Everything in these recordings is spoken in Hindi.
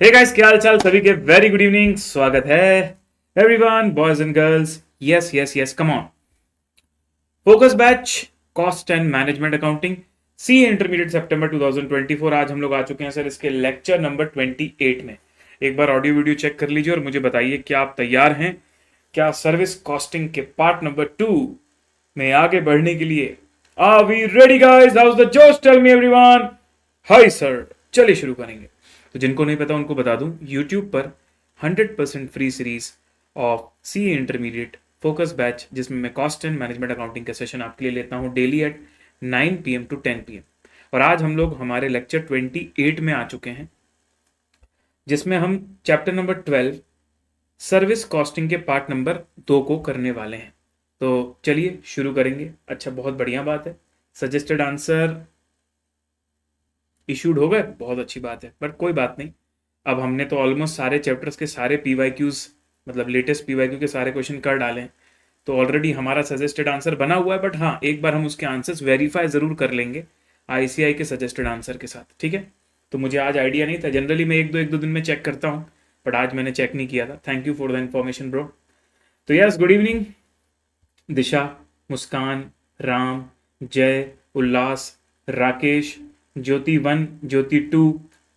हे गाइस, क्या हाल चाल सभी के। वेरी गुड इवनिंग, स्वागत है everyone, boys and girls. Yes yes yes, come on. Focus batch cost and management accounting C intermediate सितंबर 2024। आज हम लोग आ चुके हैं सर इसके लेक्चर नंबर 28 में। एक बार ऑडियो वीडियो चेक कर लीजिए और मुझे बताइए क्या आप तैयार हैं, क्या सर्विस कॉस्टिंग के पार्ट नंबर 2 में आगे बढ़ने के लिए। Are we ready guys? How is the जोश? Tell me everyone. Hi sir, चलिए शुरू करेंगे। तो जिनको नहीं पता उनको बता दूं, यूट्यूब पर 100% free series of C intermediate focus batch, जिसमें मैं कॉस्ट एंड मैनेजमेंट अकाउंटिंग का सेशन आपके लिए लेता हूं daily at 9 PM to 10 PM। और आज हम लोग हमारे लेक्चर 28 में आ चुके हैं, जिसमें हम चैप्टर नंबर 12 सर्विस कॉस्टिंग के पार्ट नंबर 2 को करने वाले हैं। तो चलिए शुरू करेंगे। अच्छा, बहुत बढ़िया बात है, सजेस्टेड आंसर इशूड हो गए, बहुत अच्छी बात है। बट कोई बात नहीं, अब हमने तो ऑलमोस्ट सारे चैप्टर्स के सारे पीवाईक्यूज, मतलब लेटेस्ट पीवाईक्यू के सारे क्वेश्चन कर डाले हैं, तो ऑलरेडी हमारा सजेस्टेड आंसर बना हुआ है। बट हाँ, एक बार हम उसके आंसर्स वेरीफाई जरूर कर लेंगे आईसीआई के सजेस्टेड आंसर के साथ, ठीक है। तो मुझे आज आइडिया नहीं था, जनरली मैं एक दो दिन में चेक करता हूँ, बट आज मैंने चेक नहीं किया था। Thank you for the information bro. तो यस, गुड इवनिंग दिशा, मुस्कान, राम, जय, उल्लास, राकेश, ज्योति 1, ज्योति 2,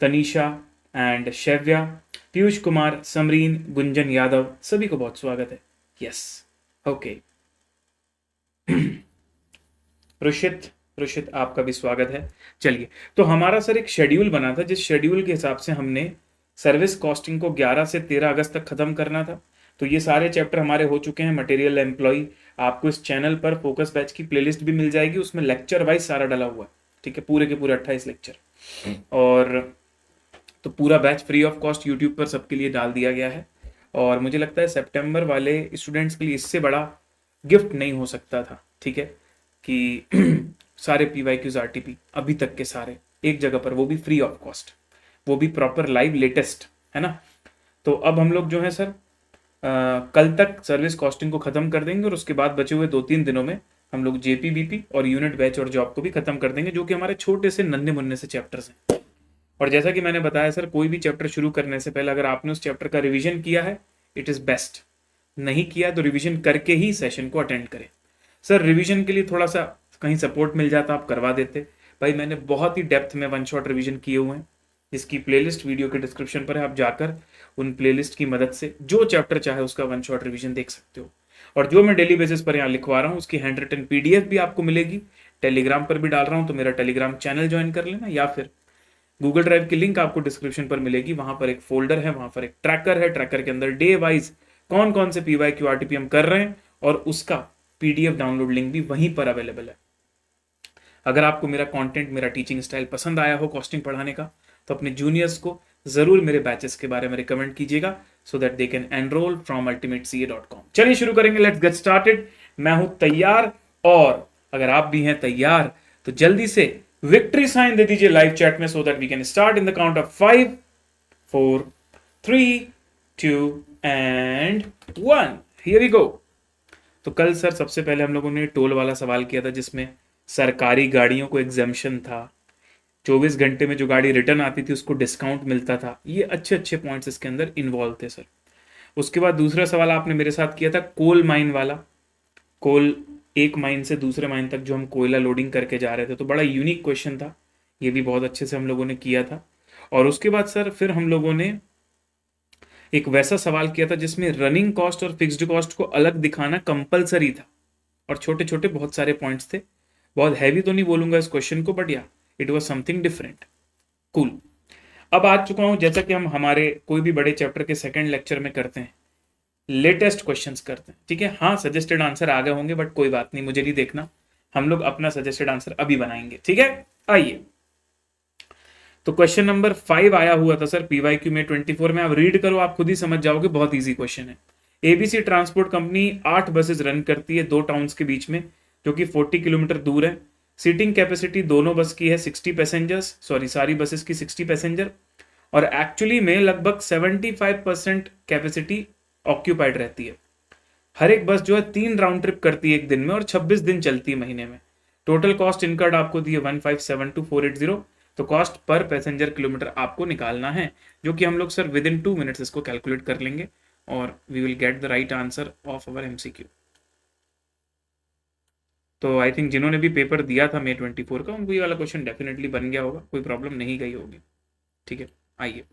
तनीषा एंड शैव्या, पीयूष कुमार, समरीन, गुंजन यादव, सभी को बहुत स्वागत है। Yes, okay. रुशित आपका भी स्वागत है। चलिए, तो हमारा सर एक शेड्यूल बना था, जिस शेड्यूल के हिसाब से हमने सर्विस कॉस्टिंग को 11 से 13 अगस्त तक खत्म करना था। तो ये सारे चैप्टर हमारे हो चुके हैं। मटेरियल एम्प्लॉय, आपको इस चैनल पर फोकस बैच की प्लेलिस्ट भी मिल जाएगी, उसमें लेक्चर वाइज सारा डला हुआ है, ठीक है, पूरे के पूरे 28 लेक्चर। और तो पूरा batch free of cost YouTube पर सबके लिए डाल दिया गया है। और मुझे लगता है सितंबर वाले स्टूडेंट्स के लिए इससे बड़ा गिफ्ट नहीं हो सकता था, ठीक है, कि सारे पीवाईक्यूज आरटीपी अभी तक के सारे एक जगह पर, वो भी फ्री ऑफ कॉस्ट, वो भी प्रॉपर लाइव लेटेस्ट, है ना। तो अब हम लोग जो है सर कल तक सर्विस कॉस्टिंग को खत्म कर देंगे, और उसके बाद बचे हुए 2-3 दिनों में हम लोग जेपीबीपी और यूनिट बैच और जॉब को भी खत्म कर देंगे, जो कि हमारे छोटे से नन्हे मुन्ने से चैप्टर्स हैं। और जैसा कि मैंने बताया सर, कोई भी चैप्टर शुरू करने से पहले अगर आपने उस चैप्टर का रिवीजन किया है, इट इज बेस्ट। नहीं किया तो रिवीजन करके ही सेशन को अटेंड करें। सर रिवीजन के लिए थोड़ा सा कहीं सपोर्ट मिल जाता, आप करवा देते। भाई मैंने बहुत ही डेप्थ में 1 शॉट रिवीजन किए हुए हैं, जिसकी प्लेलिस्ट वीडियो के डिस्क्रिप्शन पर है। आप जाकर उन प्लेलिस्ट की मदद से जो चैप्टर चाहे उसका 1 शॉट रिवीजन देख सकते हो। और जो मैं डेली बेसिस पर यहाँ लिखवा रहा हूँ, उसकी हैंड रिटन पीडीएफ भी आपको मिलेगी। टेलीग्राम पर भी डाल रहा हूँ, तो मेरा टेलीग्राम चैनल ज्वाइन कर लेना, या फिर गूगल ड्राइव की लिंक आपको डिस्क्रिप्शन पर मिलेगी। वहां पर एक फोल्डर है, वहां पर एक ट्रैकर है, ट्रैकर के अंदर डे वाइज कौन कौन से पीवाईक्यू आरटीपी हम कर रहे हैं, और उसका पीडीएफ डाउनलोड लिंक भी वहीं पर अवेलेबल है। अगर आपको मेरा कंटेंट, मेरा टीचिंग स्टाइल पसंद आया हो कॉस्टिंग पढ़ाने का, तो अपने जूनियर्स को जरूर मेरे बैचेस के बारे में रिकमेंड कीजिएगा, so that they can enrol from ultimateca.com। चलिए शुरू करेंगे, लेट्स गेट स्टार्टेड। मैं हूं तैयार, और अगर आप भी हैं तैयार तो जल्दी से विक्ट्री साइन दे दीजिए लाइव चैट में, so that we can start in the count of 5, 4, 3, 2 and 1। Here we go. तो कल सर सबसे पहले हम लोगों ने टोल वाला सवाल किया था, जिसमें सरकारी गाड़ियों को एग्जेम्पशन था, 24 घंटे में जो गाड़ी रिटर्न आती थी उसको डिस्काउंट मिलता था। ये अच्छे अच्छे पॉइंट्स इसके अंदर इन्वॉल्व थे सर। उसके बाद दूसरा सवाल आपने मेरे साथ किया था कोल माइन वाला। कोल, एक माइन से दूसरे माइन तक जो हम कोयला लोडिंग करके जा रहे थे, तो बड़ा यूनिक क्वेश्चन था, ये भी बहुत अच्छे से हम लोगों ने किया था। और उसके बाद सर फिर हम लोगों ने एक वैसा सवाल किया था जिसमें रनिंग कॉस्ट और फिक्स्ड कॉस्ट को अलग दिखाना कंपलसरी था, और छोटे छोटे बहुत सारे पॉइंट्स थे। बहुत हैवी तो नहीं बोलूंगा इस क्वेश्चन को, बट या it was something different. Cool. अब आ चुका हूं, जैसा कि हम हमारे कोई भी बड़े चैप्टर के सेकंड लेक्चर में करते हैं, लेटेस्ट क्वेश्चंस करते हैं, ठीक है। हाँ, सजेस्टेड आंसर आ गए होंगे, बट कोई बात नहीं, मुझे नहीं देखना, हम लोग अपना सजेस्टेड आंसर अभी बनाएंगे, ठीक है। आइए, तो क्वेश्चन नंबर 5 आया हुआ था सर पीवाईक्यू में 24 में। आप रीड करो, आप खुद ही समझ जाओगे, बहुत ईजी क्वेश्चन है। ABC transport company 8 buses run करती है 2 टाउन्स के बीच में, जो कि 40 किलोमीटर दूर है। सीटिंग कैपेसिटी दोनों बस की है 60 पैसेंजर्स, सॉरी सारी बसेस की 60 पैसेंजर, और एक्चुअली में लगभग 75% कैपेसिटी ऑक्यूपाइड रहती है। हर एक बस जो है 3 राउंड ट्रिप करती है एक दिन में, और 26 दिन चलती है महीने में। टोटल कॉस्ट इनकर्ड आपको दी है 1572,480, तो कॉस्ट पर पैसेंजर किलोमीटर आपको निकालना है, जो कि हम लोग सर विद इन 2 मिनट्स इसको कैलकुलेट कर लेंगे और we will get the right answer of our MCQ। तो आई थिंक जिन्होंने भी पेपर दिया था May 24 का, उनको ये वाला क्वेश्चन डेफिनेटली बन गया होगा, कोई प्रॉब्लम नहीं गई होगी। ठीक है, आइए।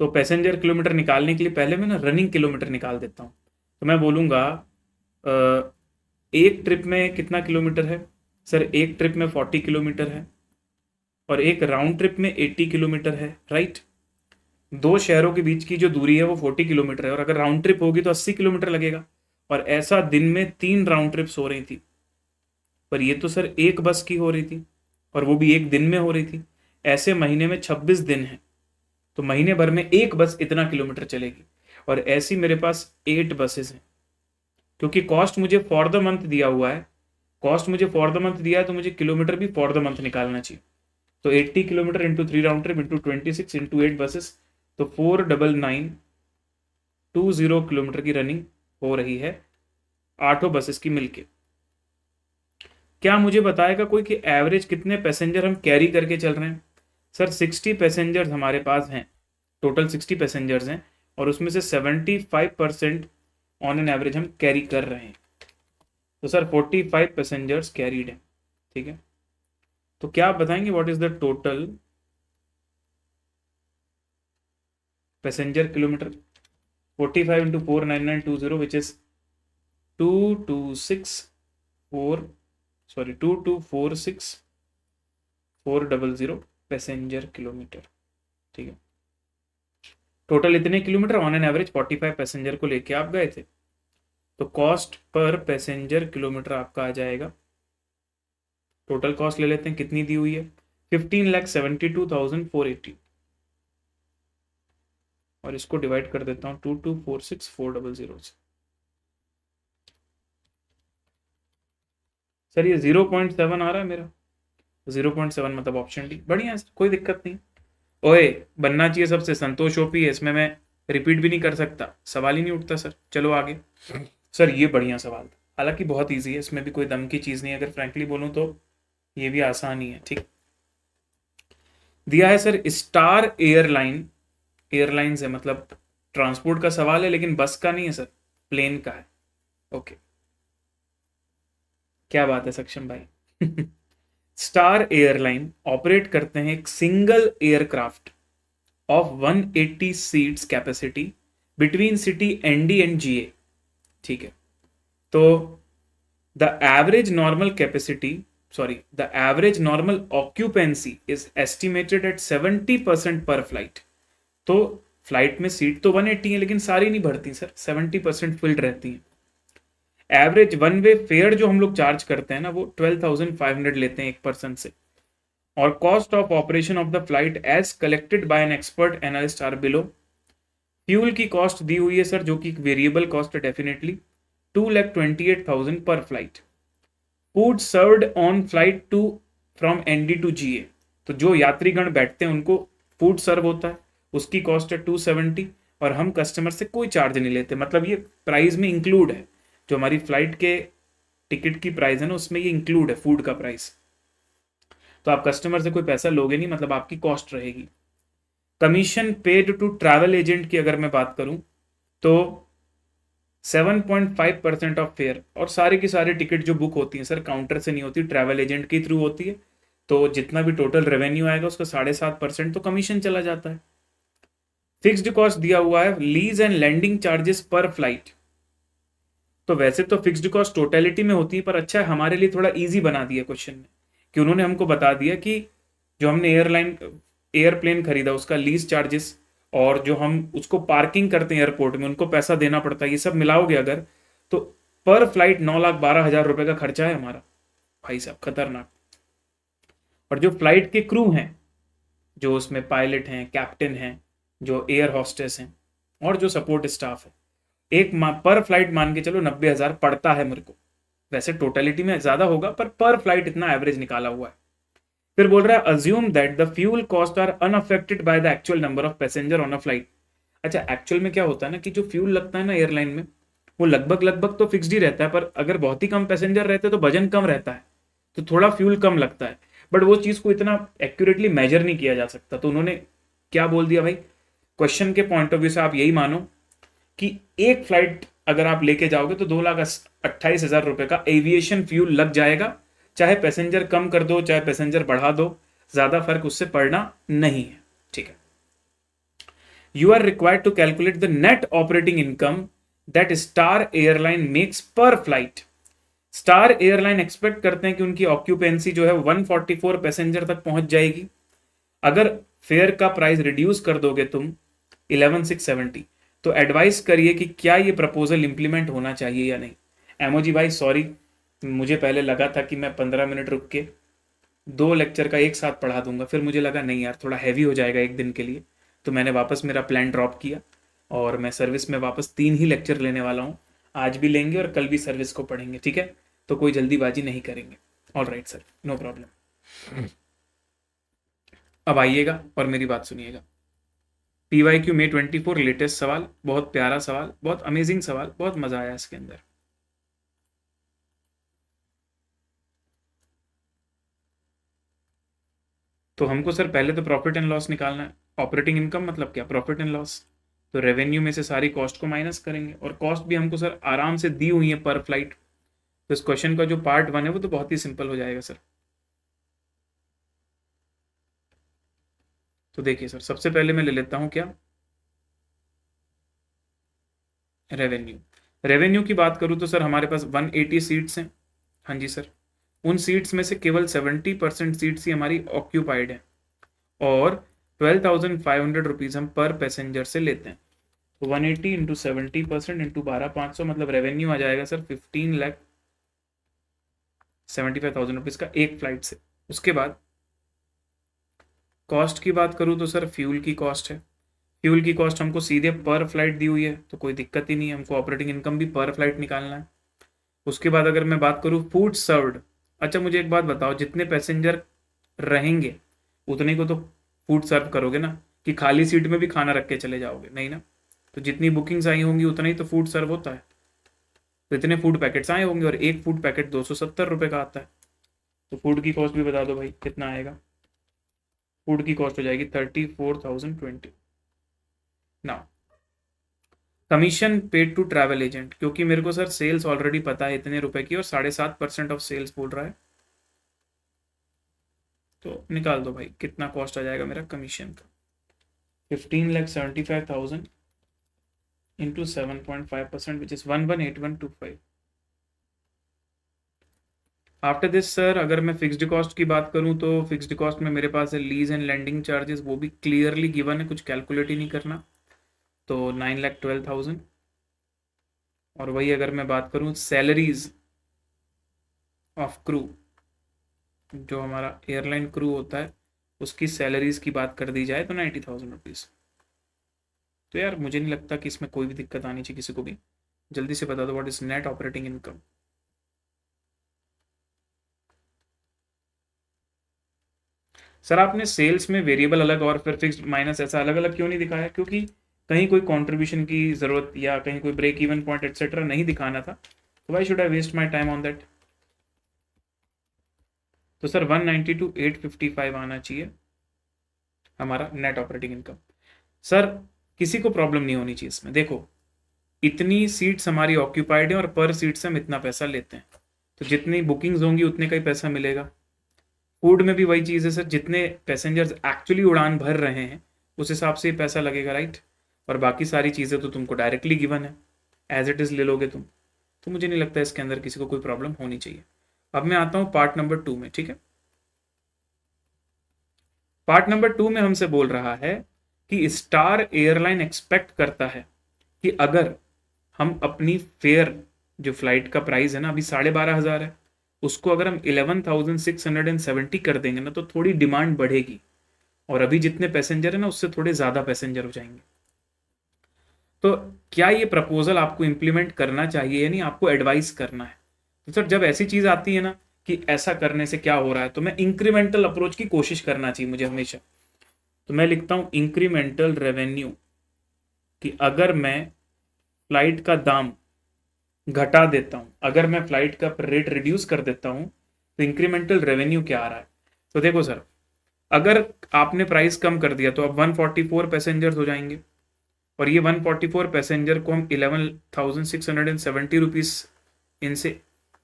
तो पैसेंजर किलोमीटर निकालने के लिए पहले मैं ना रनिंग किलोमीटर निकाल देता हूँ। तो मैं बोलूँगा एक ट्रिप में कितना किलोमीटर है सर? एक ट्रिप में 40 किलोमीटर है और एक राउंड ट्रिप में 80 किलोमीटर है, राइट। दो शहरों के बीच की जो दूरी है वो 40 किलोमीटर है और अगर राउंड ट्रिप होगी तो 80 किलोमीटर लगेगा। और ऐसा दिन में 3 राउंड ट्रिप्स हो रही थी, पर ये तो सर एक बस की हो रही थी और वो भी एक दिन में हो रही थी। ऐसे महीने में 26 दिन है, तो महीने भर में एक बस इतना किलोमीटर चलेगी और ऐसी मेरे पास 8 बसेस हैं। क्योंकि कॉस्ट मुझे फॉर द मंथ दिया हुआ है, कॉस्ट मुझे फॉर द मंथ दिया है, तो मुझे किलोमीटर भी फॉर द मंथ निकालना चाहिए। तो 80 kilometre into 3 round trip into 26 into 8 buses, तो 49920 किलोमीटर की रनिंग हो रही है 8 बसेस की मिलके। क्या मुझे बताएगा कोई कि एवरेज कितने पैसेंजर हम कैरी करके चल रहे हैं? सर 60 पैसेंजर्स हमारे पास हैं, टोटल 60 पैसेंजर्स हैं और उसमें से 75% ऑन एन एवरेज हम कैरी कर रहे हैं। तो सर 45 पैसेंजर्स कैरीड हैं, ठीक है। तो क्या आप बताएंगे what is the total passenger kilometre? 45 into 49920 which is 2246 passenger kilometre, ठीक है। टोटल इतने kilometre on an average 45 passenger को लेके आप गए थे, तो कॉस्ट पर पैसेंजर किलोमीटर आपका आ जाएगा। टोटल कॉस्ट ले लेते हैं, कितनी दी हुई है? 15,72,480 और इसको डिवाइड कर देता हूं 2246,400 से। सर ये 0.7 आ रहा है मेरा, 0.7 मतलब ऑप्शन डी। बढ़िया है सर, कोई दिक्कत नहीं। ओए बनना चाहिए सबसे संतोष ओपी है, इसमें मैं रिपीट भी नहीं कर सकता, सवाल ही नहीं उठता सर। चलो आगे। सर ये बढ़िया सवाल था, हालांकि बहुत इजी है, इसमें भी कोई दम की चीज़ नहीं है, अगर फ्रैंकली बोलूँ तो ये भी आसान ही है, ठीक। दिया है सर स्टार एयरलाइन, एयरलाइंस है मतलब ट्रांसपोर्ट का सवाल है, लेकिन बस का नहीं है सर, प्लेन का है। ओके, क्या बात है सक्षम भाई। स्टार एयरलाइन ऑपरेट करते हैं एक single aircraft of 180 seats capacity between city ND and GA, ठीक है। तो the average normal capacity, the average normal occupancy is estimated at 70% पर फ्लाइट। तो फ्लाइट में सीट तो 180 है लेकिन सारी नहीं भरती सर, 70% फिल्ड रहती है। एवरेज वन वे फेयर जो हम लोग चार्ज करते हैं ना, वो 12,500 लेते हैं एक पर्सन से। और cost of operation of the flight as collected by an expert analyst are below. Fuel की कॉस्ट दी हुई है सर, जो कि वेरिएबल कॉस्ट है डेफिनेटली, 2,28,000 पर flight. Food served on flight to from ND to GA, तो जो यात्रीगण बैठते हैं उनको फूड सर्व होता है, उसकी कॉस्ट है 270 और हम कस्टमर से कोई चार्ज नहीं लेते, मतलब ये प्राइस में इंक्लूड है, जो हमारी फ्लाइट के टिकट की प्राइस है ना उसमें ये इंक्लूड है फूड का प्राइस। तो आप कस्टमर से कोई पैसा लोगे नहीं, मतलब आपकी कॉस्ट रहेगी। Commission paid to travel agent की अगर मैं बात करूं तो 7.5% ऑफ फेयर, और सारी की सारी टिकट जो बुक होती है सर काउंटर से नहीं होती, ट्रैवल एजेंट के थ्रू होती है, तो जितना भी टोटल रेवेन्यू आएगा उसका 7.5% तो कमीशन चला जाता है। फिक्स्ड कॉस्ट दिया हुआ है लीज एंड लैंडिंग चार्जेस पर फ्लाइट। तो वैसे तो फिक्स्ड कॉस्ट टोटलिटी में होती है, पर अच्छा है हमारे लिए थोड़ा इजी बना दिया क्वेश्चन में कि उन्होंने हमको बता दिया कि जो हमने एयरप्लेन खरीदा उसका लीज चार्जेस और जो हम उसको पार्किंग करते हैं एयरपोर्ट में उनको पैसा देना पड़ता है, ये सब मिलाओगे अगर तो पर फ्लाइट 9,12,000 रुपए का खर्चा है हमारा, भाई साहब खतरनाक। और जो फ्लाइट के क्रू हैं, जो उसमें पायलट हैं, कैप्टन हैं, जो एयर हॉस्टेस हैं और जो सपोर्ट स्टाफ है, एक पर फ्लाइट मान के चलो 90,000 पड़ता है मेरे को। वैसे टोटलिटी में ज्यादा होगा पर फ्लाइट इतना एवरेज निकाला हुआ है। फिर बोल रहा है assume that the fuel cost are unaffected by the actual number of passenger on a flight. अच्छा, एक्चुअल में क्या होता है ना कि जो फ्यूल लगता है ना एयरलाइन में वो लगभग तो फिक्स्ड ही रहता है, पर अगर बहुत ही कम पैसेंजर रहते हैं तो वजन कम रहता है, तो थोड़ा फ्यूल कम लगता है। बट वो चीज़ को इतना एक्यूरेटली मेजर नहीं किया जा सकता। तो उन्होंने क्या बोल दिया भाई, क्वेश्चन के पॉइंट ऑफ व्यू से आप यही मानो कि एक फ्लाइट अगर आप लेके जाओगे तो 2,28,000 रुपए का एविएशन फ्यूल लग जाएगा, चाहे पैसेंजर कम कर दो चाहे पैसेंजर बढ़ा दो, ज्यादा फर्क उससे पड़ना नहीं है। ठीक है, you are required to calculate the net operating income that Star Airline makes per flight. Star airline expect करते हैं कि उनकी ऑक्यूपेंसी जो है 144 पैसेंजर तक पहुंच जाएगी। अगर फेयर का प्राइस रिड्यूस कर दोगे तुम 11,670, तो एडवाइस करिए कि क्या ये प्रपोजल इंप्लीमेंट होना चाहिए या नहीं। एमओजी भाई सॉरी, मुझे पहले लगा था कि मैं 15 मिनट रुक के 2 लेक्चर का एक साथ पढ़ा दूंगा, फिर मुझे लगा नहीं यार थोड़ा हैवी हो जाएगा एक दिन के लिए, तो मैंने वापस मेरा प्लान ड्रॉप किया और मैं सर्विस में वापस 3 ही लेक्चर लेने वाला हूँ। आज भी लेंगे और कल भी सर्विस को पढ़ेंगे, ठीक है, तो कोई जल्दीबाजी नहीं करेंगे। All right sir, no problem. अब आइएगा और मेरी बात सुनिएगा। PYQ May 24 लेटेस्ट सवाल, बहुत प्यारा सवाल, बहुत अमेजिंग सवाल, बहुत मजा आया इसके अंदर। तो हमको सर पहले तो प्रॉफिट एंड लॉस निकालना है। ऑपरेटिंग इनकम मतलब क्या, प्रॉफिट एंड लॉस। तो रेवेन्यू में से सारी कॉस्ट को माइनस करेंगे, और कॉस्ट भी हमको सर आराम से दी हुई है पर फ्लाइट। तो इस क्वेश्चन का जो पार्ट 1 है वो तो बहुत ही सिंपल हो जाएगा सर। तो देखिए सर, सबसे पहले मैं ले लेता हूं क्या, रेवेन्यू। रेवेन्यू की बात करूं तो सर हमारे पास 180 सीट्स हैं। हाँ जी सर, उन सीट्स में से केवल 70% सीट्स ही हमारी ऑक्यूपाइड है, और 12,500 रुपीज़ हम पर पैसेंजर से लेते हैं। तो 180 इंटू 70% इंटू 12,500 मतलब रेवेन्यू आ जाएगा सर 15,75,000 रुपीज़ का एक फ्लाइट से। उसके बाद कॉस्ट की बात करूँ तो सर फ्यूल की कॉस्ट है। फ्यूल की कॉस्ट हमको सीधे पर फ्लाइट दी हुई है, तो कोई दिक्कत ही नहीं है, हमको ऑपरेटिंग इनकम भी पर फ्लाइट निकालना है। उसके बाद अगर मैं बात करूँ फूड सर्व्ड, अच्छा मुझे एक बात बताओ, जितने पैसेंजर रहेंगे उतने को तो फूड सर्व करोगे ना, कि खाली सीट में भी खाना रख के चले जाओगे, नहीं ना। तो जितनी बुकिंग्स आई होंगी उतना ही तो फूड सर्व होता है। तो इतने फूड पैकेट्स आए होंगे और एक फूड पैकेट 270 रुपये का आता है। तो फूड की कॉस्ट भी बता दो भाई कितना आएगा। फूड की कॉस्ट हो जाएगी 34,020। ना commission paid to travel agent, क्योंकि मेरे को सर सेल्स ऑलरेडी पता है इतने रुपए की और 7.5% ऑफ सेल्स बोल रहा है, तो निकाल दो भाई कितना कॉस्ट आ जाएगा मेरा कमीशन का। 15,75,000 into 7.5% which is 118125। After this sir अगर मैं फिक्स्ड कॉस्ट की बात करूं तो फिक्स्ड कॉस्ट में मेरे पास है लीज एंड लैंडिंग चार्जेस, वो भी क्लियरली गिवन है, कुछ कैलकुलेट ही नहीं करना। तो 9,12,000। और वही अगर मैं बात करूं सैलरीज ऑफ क्रू, जो हमारा एयरलाइन क्रू होता है उसकी सैलरीज की बात कर दी जाए तो 90,000 रुपीज़। तो यार मुझे नहीं लगता कि इसमें कोई भी दिक्कत आनी चाहिए किसी को भी। जल्दी से बता दो what is net operating income. Sir आपने सेल्स में वेरिएबल अलग और फिर फिक्स्ड माइनस ऐसा अलग अलग क्यों नहीं दिखाया, क्योंकि कहीं कोई कंट्रीब्यूशन की जरूरत या कहीं कोई ब्रेक इवन पॉइंट एटसेट्रा नहीं दिखाना था, तो why should I waste my time on that. तो सर 190 टू 855 आना चाहिए हमारा नेट ऑपरेटिंग इनकम। सर किसी को प्रॉब्लम नहीं होनी चाहिए इसमें। देखो इतनी सीट्स हमारी ऑक्यूपाइड है और पर सीट से हम इतना पैसा लेते हैं, तो जितनी बुकिंग्स होंगी उतने का ही पैसा मिलेगा। फूड में भी वही चीज़ है सर, जितने पैसेंजर्स एक्चुअली उड़ान भर रहे हैं उस हिसाब से पैसा लगेगा, राइट। और बाकी सारी चीज़ें तो तुमको डायरेक्टली गिवन है, एज इट इज़ ले लोगे तुम। तो मुझे नहीं लगता इसके अंदर किसी को कोई प्रॉब्लम होनी चाहिए। अब मैं आता हूँ पार्ट नंबर 2 में, ठीक है। पार्ट नंबर 2 में हमसे बोल रहा है कि स्टार एयरलाइन एक्सपेक्ट करता है कि अगर हम अपनी फेयर जो फ्लाइट का प्राइस है ना अभी 12,500 है, उसको अगर हम 11,670 कर देंगे ना तो थोड़ी डिमांड बढ़ेगी, और अभी जितने पैसेंजर है ना उससे थोड़े ज़्यादा पैसेंजर हो जाएंगे। तो क्या ये प्रपोजल आपको इंप्लीमेंट करना चाहिए या नहीं, आपको एडवाइस करना है। तो सर जब ऐसी चीज़ आती है ना कि ऐसा करने से क्या हो रहा है, तो मैं इंक्रीमेंटल अप्रोच की कोशिश करना चाहिए मुझे हमेशा। तो मैं लिखता हूँ इंक्रीमेंटल रेवेन्यू, कि अगर मैं फ्लाइट का दाम घटा देता हूं, अगर मैं फ्लाइट का रेट रिड्यूस कर देता हूं, तो इंक्रीमेंटल रेवेन्यू क्या आ रहा है। तो देखो सर, अगर आपने प्राइस कम कर दिया तो अब 144 पैसेंजर्स हो जाएंगे, और ये 144 पैसेंजर को हम 11,670 रुपीज इनसे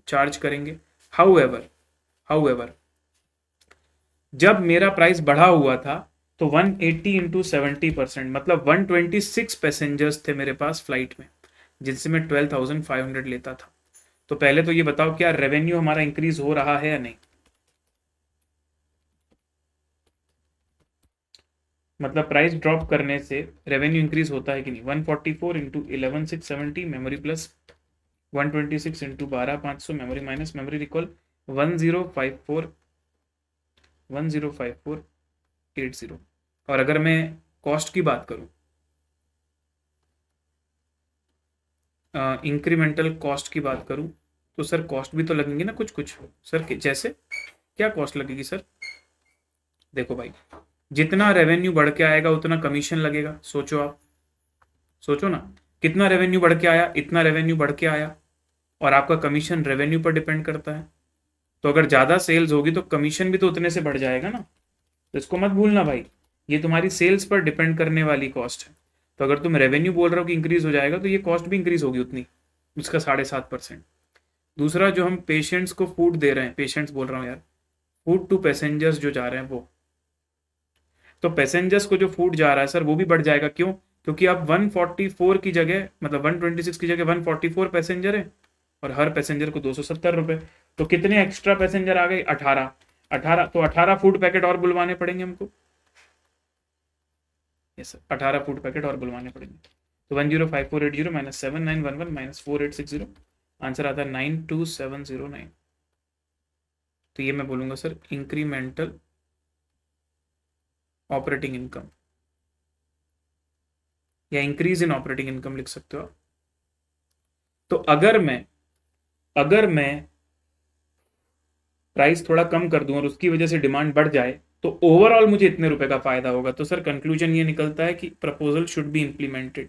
चार्ज करेंगे। हाउएवर हाउएवर जब मेरा प्राइस बढ़ा हुआ था तो 180 इंटू 70% मतलब 126 पैसेंजर्स थे मेरे पास फ्लाइट में, जिनसे मैं 12,500 लेता था। तो पहले तो ये बताओ, क्या रेवेन्यू हमारा इंक्रीज हो रहा है या नहीं? मतलब प्राइस ड्रॉप करने से रेवेन्यू इंक्रीज होता है कि नहीं? 144 into 11,670 memory plus 126 into 12,500 memory minus memory recall 1054 और अगर मैं कॉस्ट की बात करूं, इंक्रीमेंटल कॉस्ट की बात करूं, तो सर कॉस्ट भी तो लगेंगे ना कुछ कुछ। सर जैसे क्या कॉस्ट लगेगी सर? देखो भाई, जितना रेवेन्यू बढ़ के आएगा उतना कमीशन लगेगा। सोचो आप, सोचो ना, कितना रेवेन्यू बढ़ के आया, इतना रेवेन्यू बढ़ के आया, और आपका कमीशन रेवेन्यू पर डिपेंड करता है। तो अगर ज़्यादा सेल्स होगी तो कमीशन भी तो उतने से बढ़ जाएगा ना। तो इसको मत भूलना भाई, ये तुम्हारी सेल्स पर डिपेंड करने वाली कॉस्ट है। तो अगर तुम रेवेन्यू बोल रहे हो कि इंक्रीज हो जाएगा, तो ये कॉस्ट भी इंक्रीज होगी उतनी, उसका 7.5%। दूसरा, जो हम पेशेंट्स को फूड दे रहे हैं, पेशेंट्स बोल रहा हूँ यार, फूड टू पैसेंजर्स जो जा रहे हैं वो, तो पैसेंजर्स को जो फूड जा रहा है सर वो भी बढ़ जाएगा। क्यों? क्योंकि अब 144 की जगह, मतलब 126 की जगह 144 पैसेंजर है, और हर पैसेंजर को 270 रुपए। तो कितने एक्स्ट्रा पैसेंजर आ गए? 18। 18 तो 18 फूड पैकेट और बुलवाने पड़ेंगे हमको। यस सर, 18 फूड पैकेट और बुलवाने पड़ेंगे। तो 105480 माइनस 7911 माइनस 4860, आंसर आता है 92709। तो ये मैं बोलूंगा सर इंक्रीमेंटल ऑपरेटिंग इनकम, या इंक्रीज इन ऑपरेटिंग इनकम लिख सकते हो आप। तो अगर मैं प्राइस थोड़ा कम कर दूं और उसकी वजह से डिमांड बढ़ जाए, तो ओवरऑल मुझे इतने रुपए का फायदा होगा। तो सर कंक्लूजन ये निकलता है कि proposal should be implemented.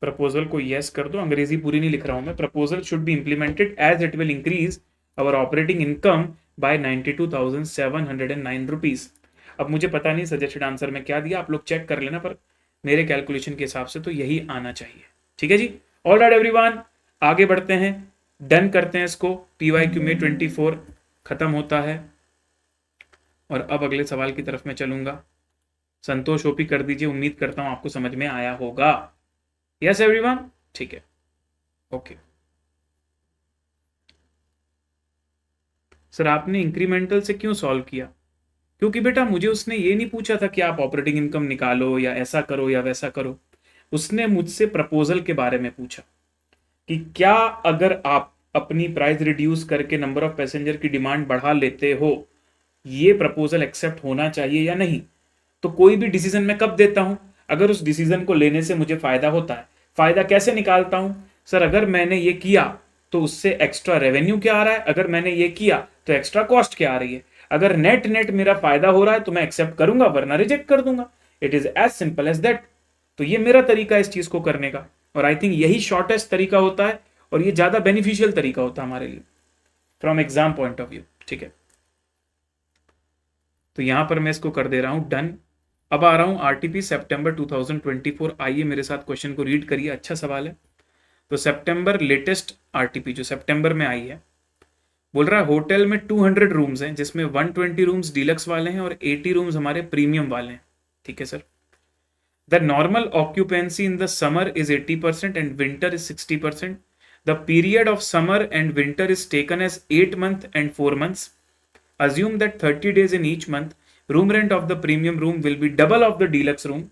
Proposal को यस कर दो, अंग्रेजी पूरी नहीं लिख रहा हूं मैं। Proposal should be implemented as it will increase our operating income by 92,709 rupees. अब मुझे पता नहीं सजेस्टेड आंसर में क्या दिया, आप लोग चेक कर लेना, पर मेरे कैलकुलेशन के हिसाब से तो यही आना चाहिए। ठीक है जी, ऑल राइट एवरीवन, आगे बढ़ते हैं, डन करते हैं इसको। PYQ में 24 खत्म होता है, और अब अगले सवाल की तरफ मैं चलूंगा। संतोष ओपी कर दीजिए, उम्मीद करता हूं आपको समझ में आया होगा। यस एवरीवन, ठीक है, ओके। सर आपने इंक्रीमेंटल से क्यों सॉल्व किया? क्योंकि बेटा मुझे उसने ये नहीं पूछा था कि आप ऑपरेटिंग इनकम निकालो या ऐसा करो या वैसा करो। उसने मुझसे प्रपोजल के बारे में पूछा कि क्या अगर आप अपनी प्राइस रिड्यूस करके नंबर ऑफ पैसेंजर की डिमांड बढ़ा लेते हो, ये प्रपोजल एक्सेप्ट होना चाहिए या नहीं। तो कोई भी डिसीजन मैं कब देता हूं? अगर उस डिसीजन को लेने से मुझे फायदा होता है। फायदा कैसे निकालता हूं? सर अगर मैंने ये किया तो उससे एक्स्ट्रा रेवेन्यू क्या आ रहा है, अगर मैंने ये किया तो एक्स्ट्रा कॉस्ट क्या आ रही है। अगर नेट नेट मेरा फायदा हो रहा है तो मैं एक्सेप्ट करूंगा, वरना रिजेक्ट कर दूंगा। It is as simple as that. तो ये मेरा तरीका है इस चीज को करने का, और आई थिंक यही शॉर्टेस्ट तरीका होता है, और ये ज्यादा बेनिफिशियल तरीका होता है हमारे लिए from exam point of view. ठीक है, तो यहां पर मैं इसको कर दे रहा हूं डन। अब आ रहा हूं RTP सितंबर 2024। आइए मेरे साथ क्वेश्चन को रीड करिए, अच्छा सवाल है। तो सितंबर लेटेस्ट RTP जो सितंबर में आई है, बोल रहा है होटल में 200 रूम्स हैं, जिसमें 120 रूम्स डीलक्स वाले हैं और 80 रूम्स हमारे प्रीमियम वाले हैं। ठीक है sir. The normal occupancy in the summer is 80% and winter is 60%. The period of summer and winter is taken as 8 months and 4 months. Assume that 30 days in each month. Room rent of the premium room will be double of the deluxe room.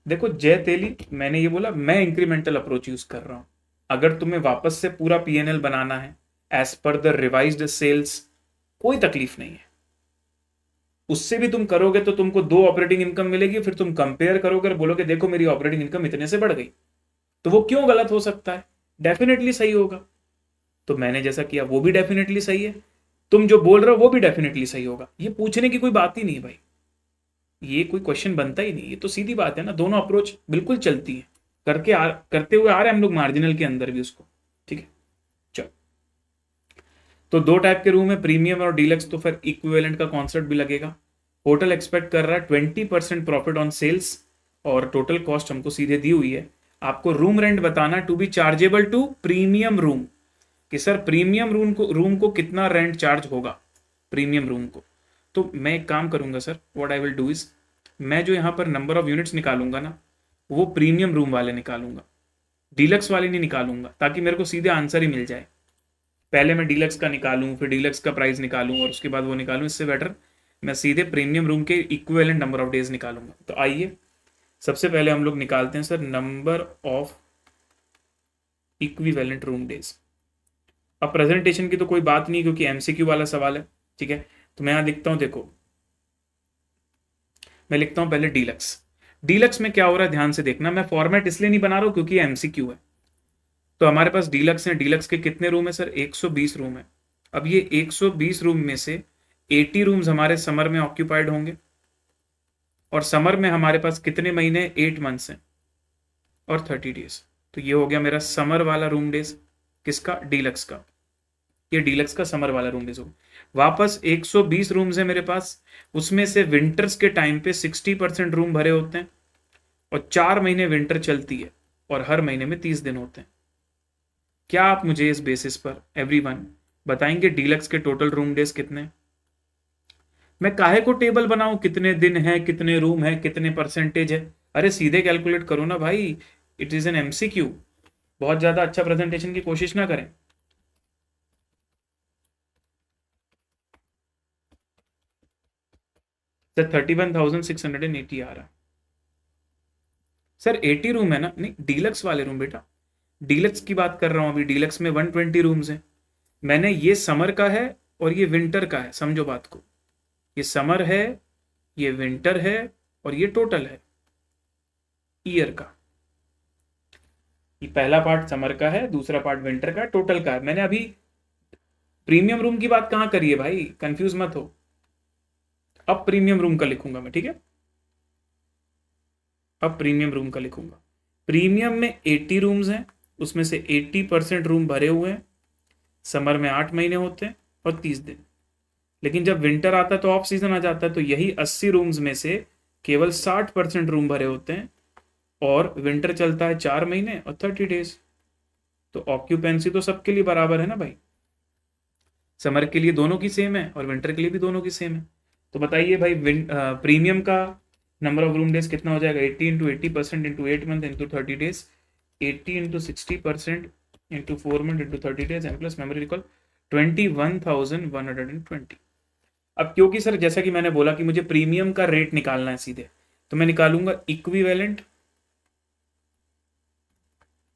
देखो जय तेली, मैंने ये बोला मैं इंक्रीमेंटल अप्रोच यूज कर रहा हूं। अगर तुम्हें वापस से पूरा PNL बनाना है as per the revised sales, कोई तकलीफ नहीं है। उससे भी तुम करोगे तो तुमको 2 ऑपरेटिंग इनकम मिलेगी, फिर तुम कंपेयर करोगे और बोलोगे देखो मेरी ऑपरेटिंग इनकम इतने से बढ़ गई। तो वो क्यों गलत हो सकता है? डेफिनेटली सही होगा। तो मैंने जैसा किया वो भी डेफिनेटली सही है, तुम जो बोल रहे हो वो भी डेफिनेटली सही होगा। ये पूछने की कोई बात ही नहीं है भाई, ये कोई क्वेश्चन बनता ही नहीं। ये तो सीधी बात है ना, दोनों अप्रोच बिल्कुल चलती है, करते हुए आ रहे हैं हम लोग मार्जिनल के अंदर भी उसको। ठीक है, तो दो टाइप के रूम है, प्रीमियम और डीलक्स, तो फिर इक्विवेलेंट का कॉन्सेप्ट भी लगेगा। होटल एक्सपेक्ट कर रहा है 20% प्रॉफिट ऑन सेल्स, और टोटल कॉस्ट हमको सीधे दी हुई है। आपको रूम रेंट बताना to be chargeable to premium room, कि सर प्रीमियम रूम को कितना रेंट चार्ज होगा प्रीमियम रूम को। तो मैं एक काम करूंगा sir, what I will do is, मैं जो यहाँ पर नंबर ऑफ यूनिट्स निकालूंगा ना, वो प्रीमियम रूम वाले निकालूंगा, डीलक्स वाले नहीं निकालूंगा, ताकि मेरे को सीधे आंसर ही मिल जाए। पहले मैं डीलक्स का निकालूं, फिर डीलक्स का प्राइस निकालूं, और उसके बाद वो निकालूं, इससे बेटर मैं सीधे प्रीमियम रूम के इक्विवेलेंट नंबर ऑफ डेज निकालूंगा। तो आइए सबसे पहले हम लोग निकालते हैं sir number of equivalent room days. अब प्रेजेंटेशन की तो कोई बात नहीं, क्योंकि एमसीक्यू वाला सवाल है, ठीक है। तो मैं यहां लिखता हूं, देखो मैं लिखता हूं पहले डीलक्स। डीलक्स में क्या हो रहा है ध्यान से देखना, मैं फॉर्मेट इसलिए नहीं बना रहा हूं क्योंकि एमसीक्यू है। तो हमारे पास डीलक्स है, डीलक्स के कितने रूम है सर, 120 रूम है। अब ये 120 रूम में से 80 रूम्स हमारे समर में ऑक्यूपाइड होंगे, और समर में हमारे पास कितने महीने, 8 मंथ्स हैं और 30 डेज। तो ये हो गया मेरा समर वाला रूम डेज, किसका, डीलक्स का। ये डीलक्स का समर वाला रूम डेज हो। वापस 120 रूम्स है मेरे पास, उसमें से विंटर्स के टाइम पे 60% रूम भरे होते हैं, और 4 महीने विंटर चलती है, और हर महीने में 30 दिन होते हैं। क्या आप मुझे इस बेसिस पर एवरीवन बताएंगे डीलक्स के टोटल रूम डेज कितने? मैं काहे को टेबल बनाऊं, कितने दिन है, कितने रूम है, कितने परसेंटेज है? अरे सीधे कैलकुलेट करो ना भाई, इट इज एन एमसीक्यू। बहुत ज्यादा अच्छा प्रेजेंटेशन की कोशिश ना करें। सर 31,680 आ रहा। सर 80 रूम है ना, नहीं डीलक्स वाले रूम बेटा, डीलक्स की बात कर रहा हूं अभी। डीलक्स में 120 रूम्स हैं। मैंने ये समर का है और ये विंटर का है, समझो बात को। ये समर है, ये विंटर है, और ये टोटल है ईयर का। ये पहला पार्ट समर का है, दूसरा पार्ट विंटर का, टोटल का है। मैंने अभी प्रीमियम रूम की बात कहां करी है भाई, कंफ्यूज मत हो। अब प्रीमियम रूम का लिखूंगा मैं, ठीक है। अब प्रीमियम रूम का लिखूंगा। प्रीमियम में 80 रूम्स हैं, उसमें से 80% रूम भरे हुए हैं, समर में 8 महीने होते हैं और 30 दिन। लेकिन जब विंटर आता है तो ऑफ सीजन आ जाता है, तो यही 80 रूम्स में से केवल 60% रूम भरे होते हैं, और विंटर चलता है 4 महीने और 30 डेज। तो ऑक्यूपेंसी तो सबके लिए बराबर है ना भाई, समर के लिए दोनों की सेम है और विंटर के लिए भी दोनों की सेम है। तो बताइए भाई प्रीमियम का नंबर ऑफ रूम डेज कितना हो जाएगा, 80 into 80% into 8 month into 30 days, 80 into 60% into 4 month into 30 days, and plus memory recall 21,120। अब क्योंकि सर जैसा कि मैंने बोला कि मुझे प्रीमियम का रेट निकालना है सीधे, तो मैं निकालूंगा इक्विवेलेंट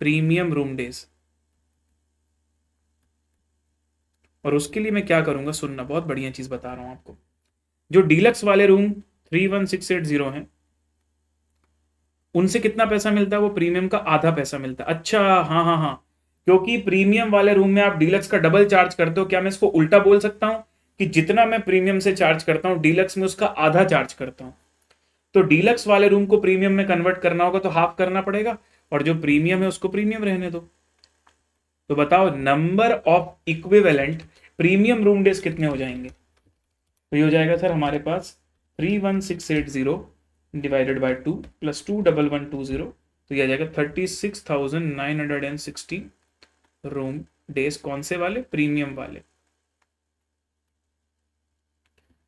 प्रीमियम रूम डेज। और उसके लिए मैं क्या करूंगा, सुनना, बहुत बढ़िया चीज बता रहा हूं आपको। जो डीलक्स वाले रूम 31680 हैं, उनसे कितना पैसा मिलता है, वो प्रीमियम का आधा पैसा मिलता है। अच्छा, हाँ हाँ हाँ, क्योंकि प्रीमियम वाले रूम में आप डीलक्स का डबल चार्ज करते हो। क्या मैं इसको उल्टा बोल सकता हूं कि जितना मैं प्रीमियम से चार्ज करता हूं, डीलक्स में उसका आधा चार्ज करता हूं? तो डीलक्स वाले रूम को प्रीमियम में कन्वर्ट करना होगा तो हाफ करना पड़ेगा, और जो प्रीमियम है उसको प्रीमियम रहने दो। तो बताओ number of equivalent premium room days कितने हो जाएंगे? तो ये हो जाएगा सर हमारे पास 31680 डिवाइडेड बाय 2 प्लस 21120, तो ये आ जाएगा 36,960 रूम डेज। कौन से वाले, प्रीमियम वाले।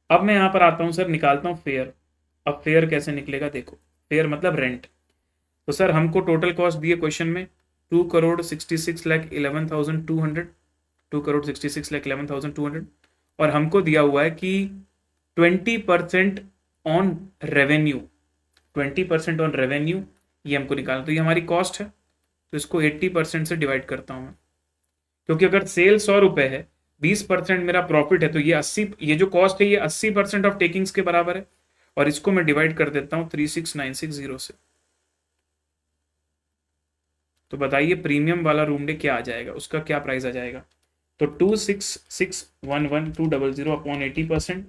अब मैं यहां पर आता हूं सर, निकालता हूं फेयर। अब फेयर कैसे निकलेगा, देखो, फेयर मतलब रेंट। तो सर हमको टोटल कॉस्ट दिए क्वेश्चन में 2,66,11,200, 2,66,11,200, और हमको दिया हुआ है कि 20% ऑन रेवेन्यू, 20% ऑन रेवेन्यू, ये हमको निकालना। तो ये हमारी कॉस्ट है, तो इसको 80% से डिवाइड करता हूं मैं, क्योंकि अगर सेल 100 रुपए है, 20% मेरा प्रॉफिट है, तो ये 80, ये जो कॉस्ट है ये 80% ऑफ टेकिंग्स के बराबर है। और इसको मैं डिवाइड कर देता हूं 36960 से। तो बताइए प्रीमियम वाला रूम डे क्या आ जाएगा, उसका क्या प्राइस आ जाएगा? तो 266,11200 अपॉन 80%,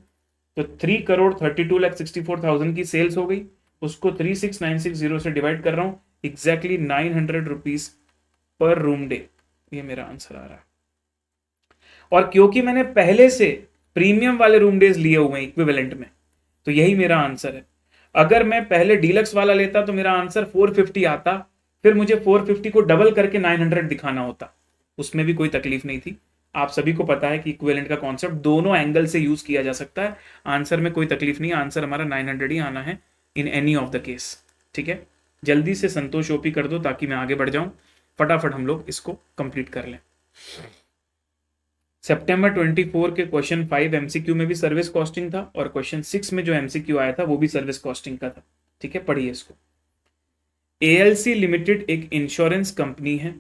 तो 3,32,64,000 की सेल्स हो गई। उसको 36960 से डिवाइड कर रहा हूं, exactly 900 rupees per room day. ये मेरा आंसर आ रहा है। और क्योंकि मैंने पहले से प्रीमियम वाले रूम डेज लिए हुए हैं इक्विवेलेंट में, तो यही मेरा आंसर है। अगर मैं पहले डीलक्स वाला लेता तो मेरा आंसर 450 आता, फिर मुझे 450 को डबल करके 900 दिखाना होता, उसमें भी कोई तकलीफ नहीं थी। आप सभी को पता है कि इक्विवेलेंट का कॉन्सेप्ट दोनों एंगल से यूज किया जा सकता है। आंसर में कोई तकलीफ नहीं, आंसर हमारा 900 ही आना है in any of the case. ठीक है, जल्दी से संतोष ओपी कर दो ताकि मैं आगे बढ़ जाऊं, फटाफट हम लोग इसको कंप्लीट कर लें। सितंबर 24 के क्वेश्चन 5 एमसीक्यू में भी सर्विस कॉस्टिंग था, और क्वेश्चन 6 में जो एमसीक्यू आया था वो भी सर्विस कॉस्टिंग का था। ठीक है, पढ़िए इसको। एएलसी लिमिटेड एक इंश्योरेंस कंपनी है।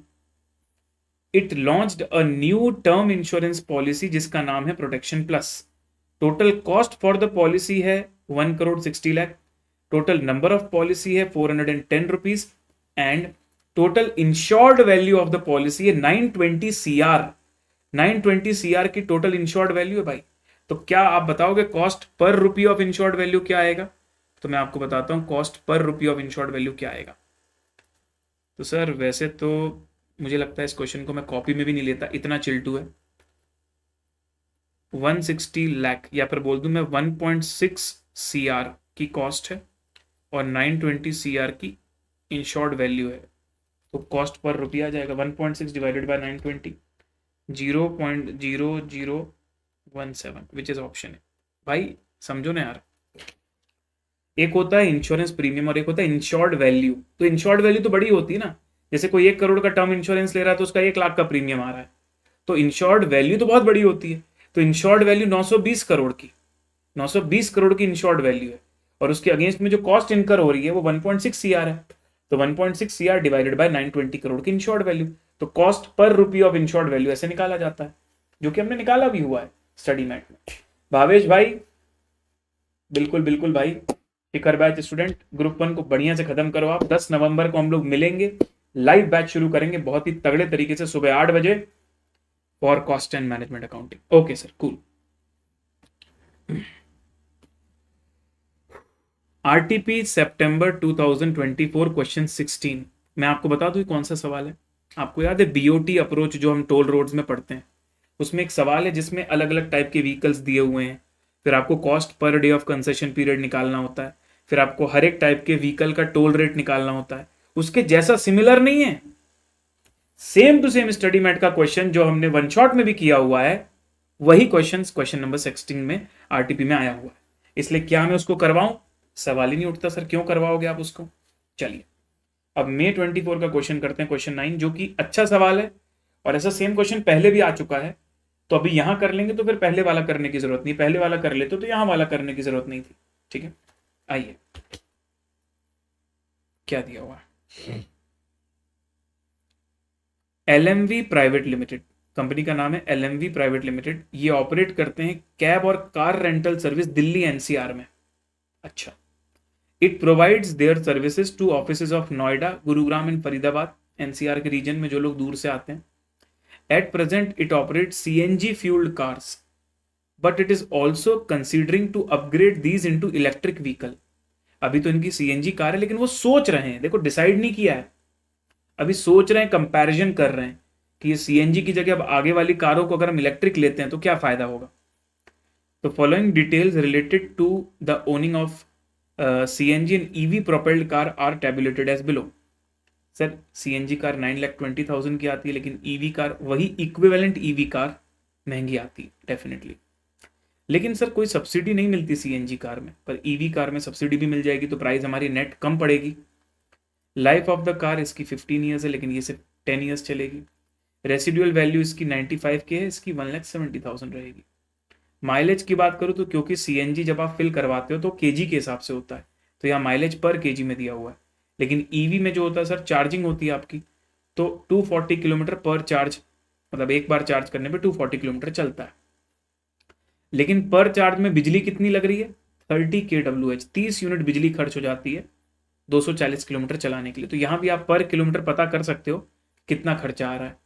It launched a new term insurance policy जिसका नाम है protection plus. Total cost for the policy है 1 crore 60 lakh. Total number of policy है 410 rupees, and total insured value of the policy है 920 सीआर। 920 सीआर की टोटल इंश्योर्ड वैल्यू है भाई। तो क्या आप बताओगे cost per rupee of insured value क्या आएगा? तो मैं आपको बताता हूं cost per rupee of insured value क्या आएगा। तो सर वैसे तो मुझे लगता है इस क्वेश्चन को मैं कॉपी में भी नहीं लेता, इतना चिल्टू है। 160 लाख या फिर बोल दूं मैं 1.6 सीआर की कॉस्ट है और 920 सीआर की इंश्योर्ड वैल्यू है, तो कॉस्ट पर रुपये आ जाएगा 1.6 divided by 920, 0.0017, which is option है। भाई समझो ना यार, एक होता है इंश्योरेंस प्रीमियम और एक होता है इंश्योर्ड वैल्यू। तो इंश्योर्ड वैल्यू तो बड़ी होती है ना, जैसे कोई 1 करोड़ का टर्म इंश्योरेंस ले रहा है तो उसका 1 लाख का प्रीमियम आ रहा है, तो इंश्योर्ड वैल्यू तो बहुत बड़ी होती है। तो इंश्योर्ड वैल्यू 920 करोड़ की, 920 करोड़ की इंश्योर्ड वैल्यू है, और उसके अगेंस्ट में जो कॉस्ट इनकर हो रही है वो 1.6 सीआर है। तो 1.6 सीआर डिवाइडेड बाय 920 करोड़ की इंश्योर्ड वैल्यू, तो cost per rupee of insured value ऐसे निकाला जाता है, जो कि हमने निकाला भी हुआ है स्टडी मैट में। भावेश भाई बिल्कुल बिल्कुल भाई, फिकर बैच स्टूडेंट ग्रुप 1 को बढ़िया से खत्म करो आप। 10 नवंबर को हम लोग मिलेंगे, लाइव बैच शुरू करेंगे बहुत ही तगड़े तरीके से सुबह 8 बजे for cost and management accounting. Okay sir, cool. RTP September 2024 question 16, मैं आपको बता दूं कौन सा सवाल है। आपको याद है बीओटी अप्रोच जो हम टोल रोड्स में पढ़ते हैं, उसमें एक सवाल है जिसमें अलग अलग टाइप के व्हीकल्स दिए हुए हैं, फिर आपको cost per day of concession period निकालना होता है, फिर आपको हर एक टाइप के व्हीकल का टोल रेट निकालना होता है। उसके जैसा सिमिलर नहीं है, same to same study mat का क्वेश्चन जो हमने वन शॉट में भी किया हुआ है, वही क्वेश्चन नंबर 16 में आरटीपी में आया हुआ है। इसलिए क्या मैं उसको करवाऊं? सवाल ही नहीं उठता सर, क्यों करवाओगे आप उसको। चलिए अब May 24 का क्वेश्चन करते हैं, क्वेश्चन 9, जो कि अच्छा सवाल है और ऐसा सेम क्वेश्चन पहले भी आ चुका है, तो अभी यहां कर लेंगे तो फिर पहले वाला करने की जरूरत नहीं, पहले वाला कर लेते तो यहां वाला करने की जरूरत नहीं थी। ठीक है, आइए क्या दिया हुआ है। LMV प्राइवेट लिमिटेड, कंपनी का नाम है LMV प्राइवेट लिमिटेड। ये ऑपरेट करते हैं कैब और car rental service Delhi NCR में। अच्छा, it provides their services to offices of Noida, Gurugram and Faridabad, NCR के रीजन में जो लोग दूर से आते हैं। At present it operates CNG fuelled cars, but it is also considering to upgrade these into electric vehicle. अभी तो इनकी सीएनजी कार है, लेकिन वो सोच रहे हैं, देखो डिसाइड नहीं किया है, अभी सोच रहे हैं, कंपैरिजन कर रहे हैं कि ये सीएनजी की जगह अब आगे वाली कारों को अगर हम इलेक्ट्रिक लेते हैं तो क्या फायदा होगा। तो following details related to the owning of CNG and EV propelled car are tabulated as below. Sir CNG car 9,20,000 की आती है, लेकिन ईवी कार, वही इक्विवेलेंट ईवी कार महंगी आती है डेफिनेटली। लेकिन सर कोई सब्सिडी नहीं मिलती सीएनजी कार में, पर ईवी कार में सब्सिडी भी मिल जाएगी, तो प्राइस हमारी नेट कम पड़ेगी। लाइफ ऑफ द कार इसकी 15 ईयर्स है, लेकिन ये सिर्फ 10 ईयर्स चलेगी। रेसिडुअल वैल्यू इसकी 95 के है, इसकी 1,70,000 रहेगी। माइलेज की बात करूँ तो क्योंकि सीएनजी जब आप फिल करवाते हो तो केजी के हिसाब से होता है, तो यहाँ माइलेज पर केजी में दिया हुआ है। लेकिन ईवी में जो होता है सर, चार्जिंग होती है आपकी, तो 240 किलोमीटर पर चार्ज, मतलब एक बार चार्ज करने पे 240 किलोमीटर चलता है। लेकिन पर चार्ज में बिजली कितनी लग रही है? 30 kWh, 30 यूनिट बिजली खर्च हो जाती है 240 किलोमीटर चलाने के लिए। तो यहाँ भी आप पर किलोमीटर पता कर सकते हो कितना खर्चा आ रहा है।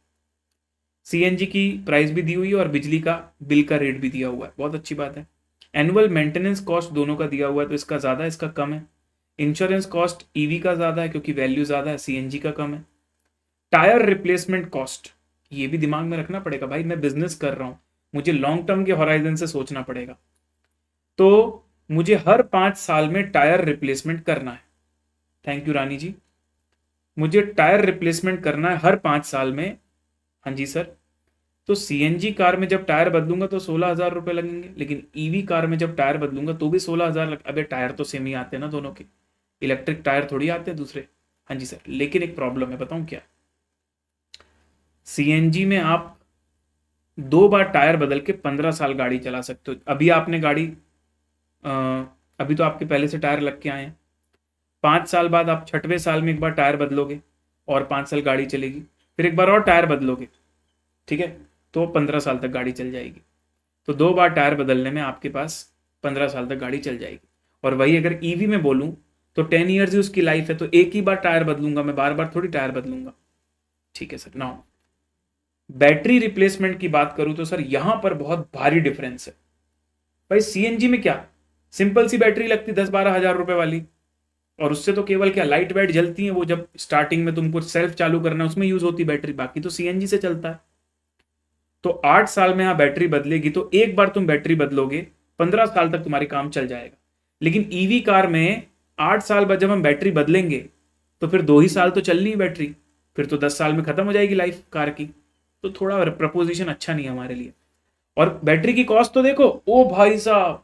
सीएनजी की प्राइस भी दी हुई है और बिजली का बिल का रेट भी दिया हुआ है, बहुत अच्छी बात है। एनुअल मेंटेनेंस कॉस्ट दोनों का दिया हुआ है, तो इसका ज़्यादा है, इसका कम है। इंश्योरेंस कॉस्ट ईवी का ज़्यादा है क्योंकि वैल्यू ज़्यादा है, सीएनजी का कम है। टायर रिप्लेसमेंट कॉस्ट, ये भी दिमाग में रखना पड़ेगा भाई, मैं बिजनेस कर रहा हूँ, मुझे लॉन्ग टर्म के हॉराइजन से सोचना पड़ेगा। तो मुझे हर 5 साल में टायर रिप्लेसमेंट करना है। थैंक यू रानी जी। मुझे टायर रिप्लेसमेंट करना है हर 5 साल में। हाँ जी सर। तो सीएनजी कार में जब टायर बदलूंगा तो 16,000 रुपये लगेंगे, लेकिन ईवी कार में जब टायर बदलूंगा तो भी 16,000 अबे टायर तो सेम ही आते हैं ना दोनों के, इलेक्ट्रिक टायर थोड़ी आते हैं दूसरे। हाँ जी सर, लेकिन एक प्रॉब्लम है, बताऊं क्या? सीएनजी में आप 2 बार टायर बदल के 15 साल गाड़ी चला सकते हो। अभी आपने गाड़ी अ, अभी तो आपके पहले से टायर लग के आए हैं। 5 साल बाद आप 6वें साल में एक बार टायर बदलोगे और 5 साल गाड़ी चलेगी, फिर एक बार और टायर बदलोगे, ठीक है, तो 15 साल तक गाड़ी चल जाएगी। तो 2 बार टायर बदलने में आपके पास 15 साल तक गाड़ी चल जाएगी। और वही अगर ईवी में बोलूं तो 10 ईयर्स ही उसकी लाइफ है, तो एक ही बार टायर बदलूंगा मैं, बार बार थोड़ी टायर बदलूंगा। ठीक है सर। नाउ बैटरी रिप्लेसमेंट की बात करूं तो सर यहां पर बहुत भारी डिफरेंस है। भाई सीएनजी में क्या, सिंपल सी बैटरी लगती 10-12 हजार रुपए वाली, और उससे तो केवल क्या लाइट वाइट जलती है, वो जब स्टार्टिंग में तुमको सेल्फ चालू करना है उसमें यूज होती बैटरी, बाकी तो सीएनजी से चलता है। तो 8 साल में यहाँ बैटरी बदलेगी तो एक बार तुम बैटरी बदलोगे, 15 साल तक तुम्हारी काम चल जाएगा। लेकिन ईवी कार में 8 साल बाद जब हम बैटरी बदलेंगे तो फिर 2 ही साल तो चलनी है बैटरी, फिर तो 10 साल में खत्म हो जाएगी लाइफ कार की। तो थोड़ा प्रपोजिशन अच्छा नहीं है हमारे लिए। और बैटरी की कॉस्ट तो देखो, ओ भाई साहब,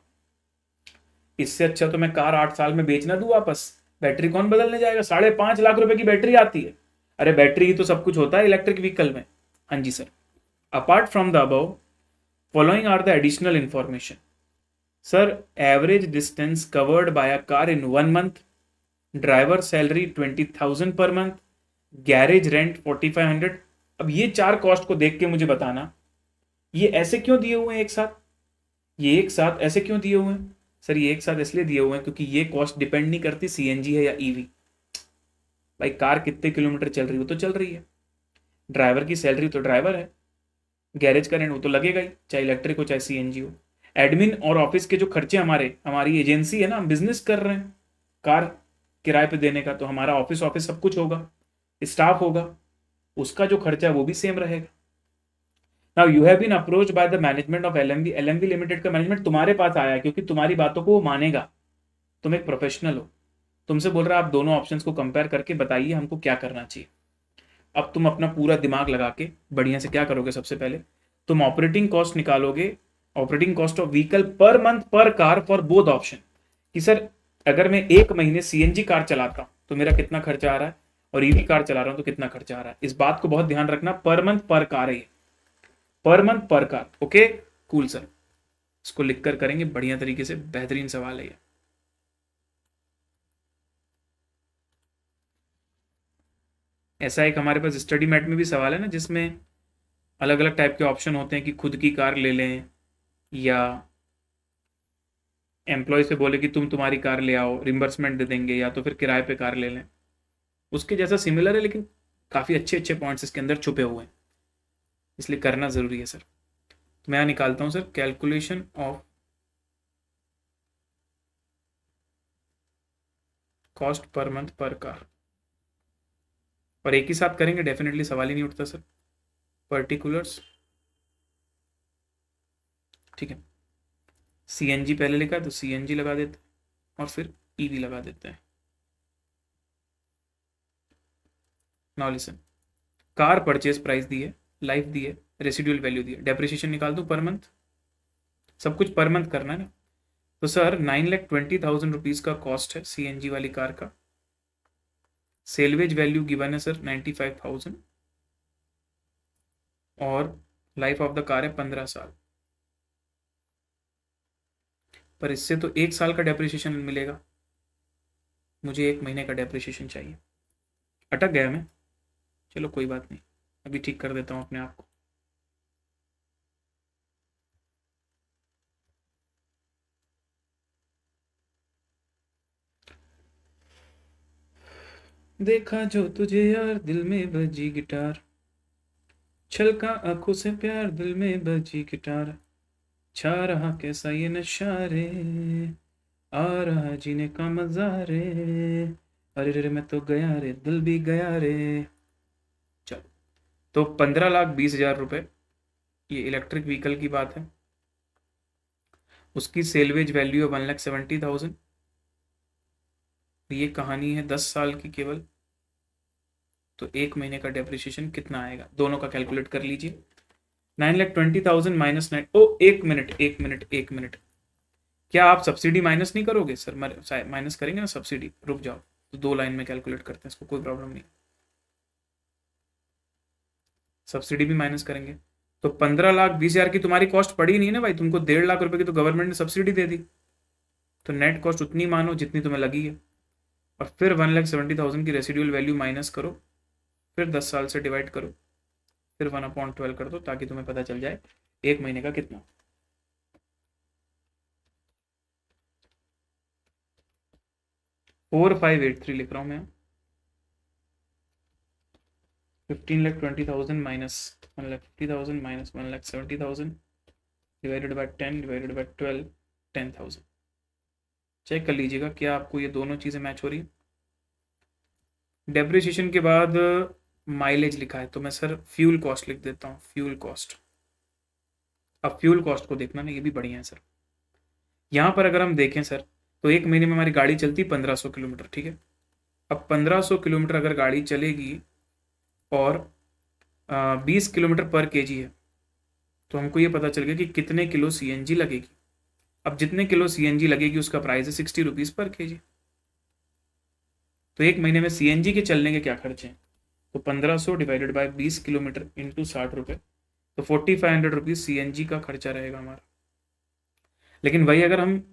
इससे अच्छा तो मैं कार 8 साल में बेचना दूं वापस। बैटरी कौन बदलने जाएगा? 5.5 लाख रुपए की बैटरी आती है। अरे बैटरी ही तो सब कुछ होता है इलेक्ट्रिक व्हीकल में। हाँ जी sir. Apart from the above, following are the additional information. Sir, average distance covered by a car in 1 month, driver salary 20,000 per month, garage rent 4,500। अब ये 4 कॉस्ट को देख के मुझे बताना, ये ऐसे क्यों दिए हुए हैं एक साथ? ये एक साथ ऐसे क्यों दिए हुए हैं? सर ये एक साथ इसलिए दिए हुए हैं क्योंकि ये कॉस्ट डिपेंड नहीं करती सीएनजी है या ईवी। भाई कार कितने किलोमीटर चल रही हो तो चल रही है, ड्राइवर की सैलरी तो ड्राइवर है, गैरेज का रेंट वो तो लगेगा ही, चाहे इलेक्ट्रिक हो चाहे सीएनजी हो। एडमिन और ऑफिस के जो खर्चे, हमारी एजेंसी है ना, हम बिजनेस कर रहे हैं कार किराए पे देने का, तो हमारा ऑफिस ऑफिस सब कुछ होगा, स्टाफ होगा, उसका जो खर्चा है वो भी सेम रहेगा। Now you have been approach by the management of LMV. LMV limited का मैनेजमेंट तुम्हारे पास आया क्योंकि तुम्हारी बातों को वो मानेगा, तुम एक प्रोफेशनल हो, तुमसे बोल रहा है आप दोनों ऑप्शंस को कंपेयर करके बताइए हमको क्या करना चाहिए। अब तुम अपना पूरा दिमाग लगा के बढ़िया से क्या करोगे, सबसे पहले तुम ऑपरेटिंग कॉस्ट निकालोगे, operating cost of vehicle per month पर कार फॉर बोथ ऑप्शन, कि सर अगर मैं एक महीने सीएनजी कार चलाता हूं तो मेरा कितना खर्चा आ रहा है, और ईवी कार चला रहा हूं तो कितना खर्चा आ रहा है। इस बात को बहुत ध्यान रखना, पर मंथ पर कार है, पर मंथ पर कार। ओके कूल सर, इसको लिखकर करेंगे बढ़िया तरीके से, बेहतरीन सवाल है ये। ऐसा एक हमारे पास स्टडी मैट में भी सवाल है ना, जिसमें अलग अलग टाइप के ऑप्शन होते हैं कि खुद की कार ले लें या एम्प्लॉय से बोले कि तुम्हारी कार ले आओ, रिम्बर्समेंट दे देंगे, या तो फिर किराए पे कार ले लें। उसके जैसा सिमिलर है, लेकिन काफ़ी अच्छे अच्छे पॉइंट्स इसके अंदर छुपे हुए हैं, इसलिए करना ज़रूरी है सर। तो मैं यहाँ निकालता हूँ sir, calculation of cost per month पर कार, और एक ही साथ करेंगे डेफिनेटली सवाल ही नहीं उठता सर, पर्टिकुलर्स। ठीक है, सीएनजी पहले लिखा है तो सीएनजी लगा देते हैं और फिर ईवी लगा देते हैं। Now listen, car purchase price दी है, लाइफ दी है, रेसिडुअल वैल्यू दी है, डेप्रिसिएशन निकाल दूं पर मंथ, सब कुछ पर मंथ करना है ना। तो सर 9,20,000 रुपीज़ का कॉस्ट है सीएनजी वाली कार का, सेलवेज वैल्यू गिवन है सर 95,000, और लाइफ ऑफ द कार है 15 साल। पर इससे तो 1 साल का डेप्रिसिएशन मिलेगा, मुझे 1 महीने का डेप्रिसिएशन चाहिए। अटक गया मैं, चलो कोई बात नहीं, अभी ठीक कर देता हूँ अपने आप को। देखा जो तुझे यार दिल में बजी गिटार, छलका आंखों से प्यार दिल में बजी गिटार, छा रहा कैसा ये नशा रे, आ रहा जीने का मजा रे, अरे रे मैं तो गया रे, दिल भी गया रे। चलो, तो 15,20,000 रुपए ये इलेक्ट्रिक व्हीकल की बात है, उसकी सेलवेज वैल्यू है 1,70,000। ये कहानी है 10 साल की केवल, तो एक महीने का डेप्रिसिएशन कितना आएगा, दोनों का कैलकुलेट कर लीजिए। 9,20,000 माइनस 9, ओ एक मिनट एक मिनट एक मिनट, क्या आप सब्सिडी माइनस नहीं करोगे सर? माइनस करेंगे ना सब्सिडी, रुक जाओ, तो 2 लाइन में कैलकुलेट करते हैं इसको, कोई प्रॉब्लम नहीं, सब्सिडी भी माइनस करेंगे। तो 15,20,000 की तुम्हारी कॉस्ट पड़ी नहीं ना भाई, तुमको 1.5 लाख रुपए की तो गवर्नमेंट ने सब्सिडी दे दी, तो नेट कॉस्ट उतनी मानो जितनी तुम्हें लगी है, और फिर 1,70,000 की रेसिडुअल वैल्यू माइनस करो, फिर 10 साल से डिवाइड करो, फिर 1/12 कर दो, ताकि तुम्हें पता चल जाए एक महीने का कितना। 4583 लिख रहा हूं मैं। 15,20,000 minus 1,50,000 minus 1,70,000 divided by 10 divided by 12, 10,000। Check कर लीजिएगा क्या आपको ये दोनों चीज़ें मैच हो रही है। डेप्रिसिएशन के बाद माइलेज लिखा है, तो मैं सर फ्यूल कॉस्ट लिख देता हूँ, फ्यूल कॉस्ट। अब फ्यूल कॉस्ट को देखना ना, ये भी बढ़िया है सर। यहाँ पर अगर हम देखें सर, तो एक महीने में हमारी गाड़ी चलती 1500 किलोमीटर, ठीक है। अब 1500 किलोमीटर अगर गाड़ी चलेगी और 20 किलोमीटर पर केजी है, तो हमको ये पता चल गया कि कितने किलो सीएनजी लगेगी। अब जितने किलो सीएनजी लगेगी उसका प्राइस है 60 रुपीज़ पर केजी। तो एक महीने में सीएनजी के चलने के क्या खर्चे हैं, तो 1500 डिवाइडेड बाय 20 किलोमीटर इंटू 60 रुपये, तो 4,500 रुपीज़ सीएनजी का खर्चा रहेगा हमारा। लेकिन वही अगर हम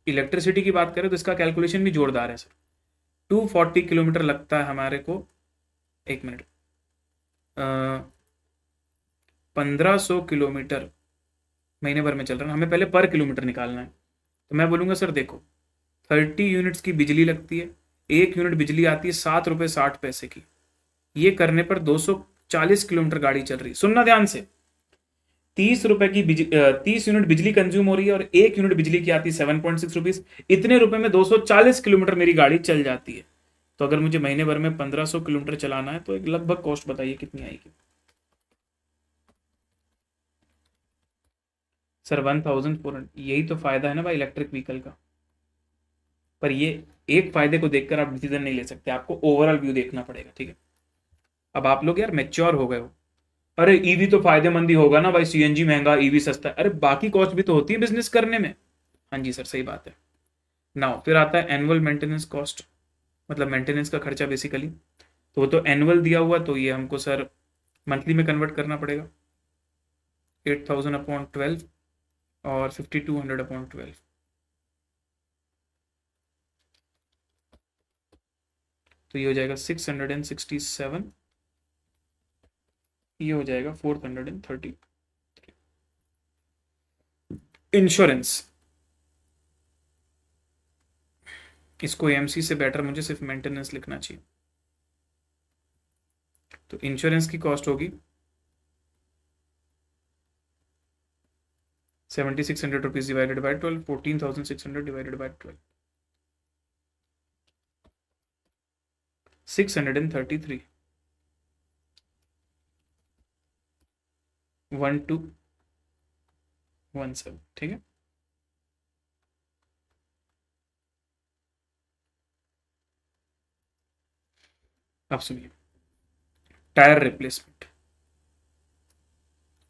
इलेक्ट्रिसिटी की बात करें तो इसका कैलकुलेशन भी जोरदार है सर। 240 किलोमीटर लगता है हमारे को, एक मिनट, 1500 किलोमीटर महीने भर में चल रहा है, हमें पहले पर किलोमीटर निकालना है। तो मैं बोलूँगा सर देखो, 30 यूनिट्स की बिजली लगती है, 1 यूनिट बिजली आती है 7 रुपये 60 पैसे की। ये करने पर 240 किलोमीटर गाड़ी चल रही है। सुनना ध्यान से, 30 रुपए की 30 यूनिट बिजली कंज्यूम हो रही है और 1 यूनिट बिजली की आती है 7.6 रुपीज। इतने रुपए में 240 किलोमीटर मेरी गाड़ी चल जाती है। तो अगर मुझे महीने भर में 1500 किलोमीटर चलाना है तो एक लगभग कॉस्ट बताइए कितनी आएगी सर? 1,400। यही तो फायदा है ना भाई इलेक्ट्रिक व्हीकल का। पर ये एक फायदे को देखकर आप डिसीजन नहीं ले सकते, आपको ओवरऑल व्यू देखना पड़ेगा, ठीक है। अब आप लोग यार मैच्योर हो गए हो, अरे ईवी तो फायदेमंद ही होगा ना भाई, सीएनजी महंगा ईवी सस्ता है, अरे बाकी कॉस्ट भी तो होती है बिजनेस करने में। हाँ जी सर सही बात है। नाउ फिर आता है एनुअल मेंटेनेंस कॉस्ट, मतलब मेंटेनेंस का खर्चा बेसिकली। तो वो तो एनुअल दिया हुआ, तो ये हमको सर मंथली में कन्वर्ट करना पड़ेगा। 8,000/12 और 5,200/12, तो ये हो जाएगा 667, ये हो जाएगा 430। इंश्योरेंस, इसको एमसी से बेटर मुझे सिर्फ मेंटेनेंस लिखना चाहिए। तो इंश्योरेंस की कॉस्ट होगी 7,600 rupees divided by 12, 14,600 divided by 12, 633, 1217, ठीक है। अब सुनिए, टायर रिप्लेसमेंट।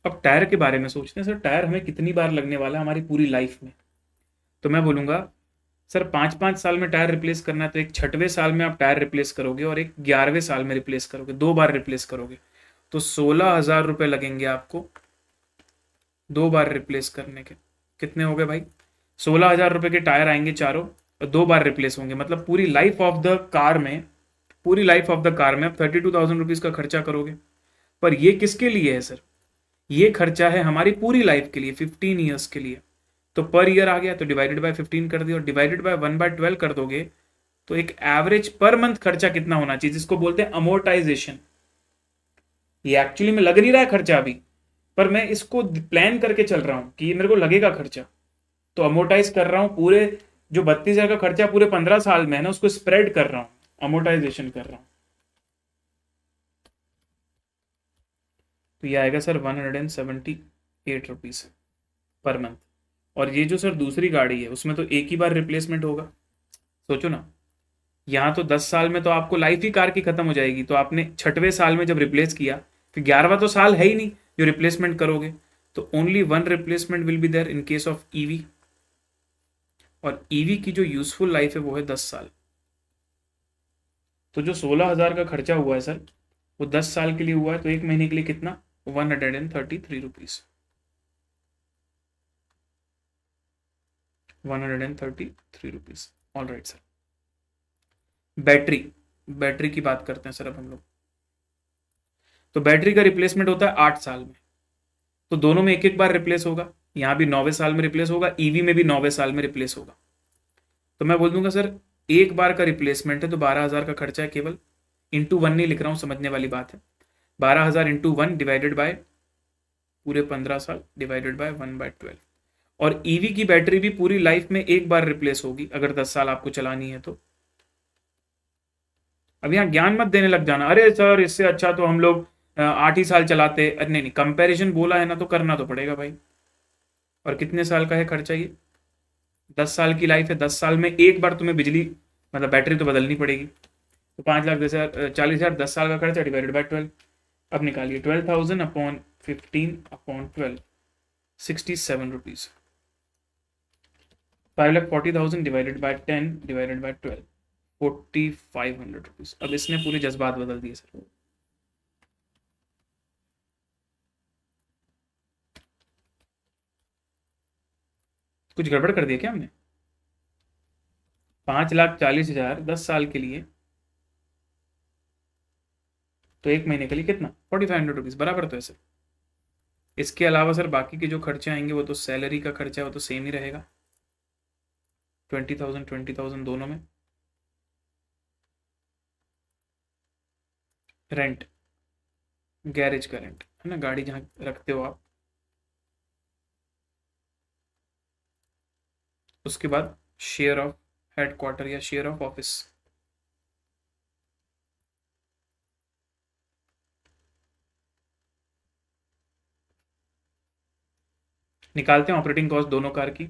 अब टायर के बारे में सोचते हैं सर, टायर हमें कितनी बार लगने वाला है हमारी पूरी लाइफ में। तो मैं बोलूँगा सर 5-5 साल में टायर रिप्लेस करना है, तो एक 6वें साल में आप टायर रिप्लेस करोगे और एक 11वें साल में रिप्लेस करोगे, 2 बार रिप्लेस करोगे, तो 16,000 रुपये लगेंगे आपको 2 बार रिप्लेस करने के। कितने हो गए भाई? 16,000 रुपये के टायर आएंगे चारों और 2 बार रिप्लेस होंगे, मतलब पूरी लाइफ ऑफ द कार में, पूरी लाइफ ऑफ द कार में आप 32,000 रुपीज़ का खर्चा करोगे। पर ये किसके लिए है सर? ये खर्चा है हमारी पूरी लाइफ के लिए, 15 ईयर्स के लिए। तो पर ईयर आ गया, तो डिवाइडेड बाय 15 कर दिया, और डिवाइडेड बाय 1/12 कर दोगे, तो एक एवरेज पर मंथ खर्चा कितना होना चाहिए, जिसको बोलते हैं अमोर्टाइजेशन। ये एक्चुअली में लग नहीं रहा है खर्चा अभी, पर मैं इसको प्लान करके चल रहा हूं कि ये मेरे को लगेगा खर्चा, तो अमोर्टाइज कर रहा हूं पूरे, जो 32,000 का खर्चा पूरे 15 साल में है ना, उसको स्प्रेड कर रहा हूं, अमोर्टाइजेशन कर रहा हूं। तो ये आएगा सर 170, 8 रुपीज़ पर मंथ। और ये जो सर दूसरी गाड़ी है उसमें तो एक ही बार रिप्लेसमेंट होगा। सोचो ना, यहाँ तो 10 साल में तो आपको लाइफ ही कार की खत्म हो जाएगी, तो आपने 6वें साल में जब रिप्लेस किया फिर 11वां तो साल है ही नहीं जो रिप्लेसमेंट करोगे। तो only one replacement will be there in case of EV. और ईवी की जो यूजफुल लाइफ है वो है 10 साल। तो जो 16,000 का खर्चा हुआ है सर वो 10 साल के लिए हुआ है, तो एक महीने के लिए कितना, 133 rupees. 133 rupees. All right sir. Battery, battery की बात करते हैं सर अब हम लोग। तो बैटरी का रिप्लेसमेंट होता है 8 साल में, तो दोनों में एक एक बार रिप्लेस होगा। यहाँ भी 9वें साल में रिप्लेस होगा, ईवी में भी 9वें साल में रिप्लेस होगा। तो मैं बोल दूंगा सर एक बार का रिप्लेसमेंट है तो 12,000 का खर्चा है केवल। इंटू 1 नहीं लिख रहा हूँ, समझने वाली बात है। 12,000 इंटू 1 डिवाइडेड बाय पूरे 15 साल डिवाइडेड बाय 1/12। और ईवी की बैटरी भी पूरी लाइफ में एक बार रिप्लेस होगी अगर 10 साल आपको चलानी है तो। अब यहाँ ज्ञान मत देने लग जाना, अरे सर इससे अच्छा तो हम लोग 8 ही साल चलाते। अरे नहीं, कंपैरिजन बोला है ना तो करना तो पड़ेगा भाई। और कितने साल का है खर्चा ये, 10 साल की लाइफ है, 10 साल में एक बार तुम्हें बिजली मतलब बैटरी तो बदलनी पड़ेगी। तो 5,10,000 40,000 10 साल का खर्चा डिवाइडेड बाय 12। अब निकालिए 12,000 upon 15 upon 12, 67 rupees. 5,40,000 divided by 10 divided by 12, 4,500 rupees. अब इसने पूरे जज्बात बदल दिए सर। कुछ गड़बड़ कर दिया क्या हमने? 5,40,000 10 साल के लिए, तो एक महीने के लिए कितना, 4,500 रुपीज़ बराबर तो है सर। इसके अलावा सर बाकी के जो खर्चे आएंगे वो तो सैलरी का खर्चा है, वो तो सेम ही रहेगा, 20,000 20,000 दोनों में। रेंट, गैरेज का रेंट है ना, गाड़ी जहाँ रखते हो आप। उसके बाद शेयर ऑफ हेडक्वार्टर या शेयर ऑफ ऑफिस। निकालते हैं ऑपरेटिंग कॉस्ट दोनों कार की।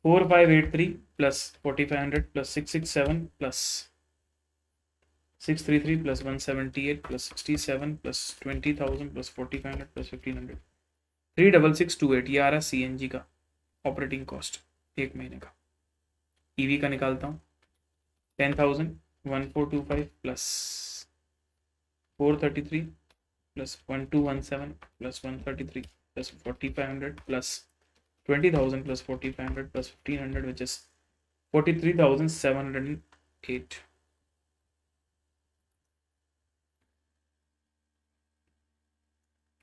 4,583 plus 4,500 plus 667 plus 633 plus 178 plus 67 plus 20,000 plus 4,500 plus 1,500, 36628। ये आ रहा है CNG का ऑपरेटिंग कॉस्ट एक महीने का। ईवी का निकालता हूँ, 10,000 1,425 plus 433 plus 1,217 plus 133 plus 4,500 plus 20,000 plus 4,500 plus 1,500 which is 43,708।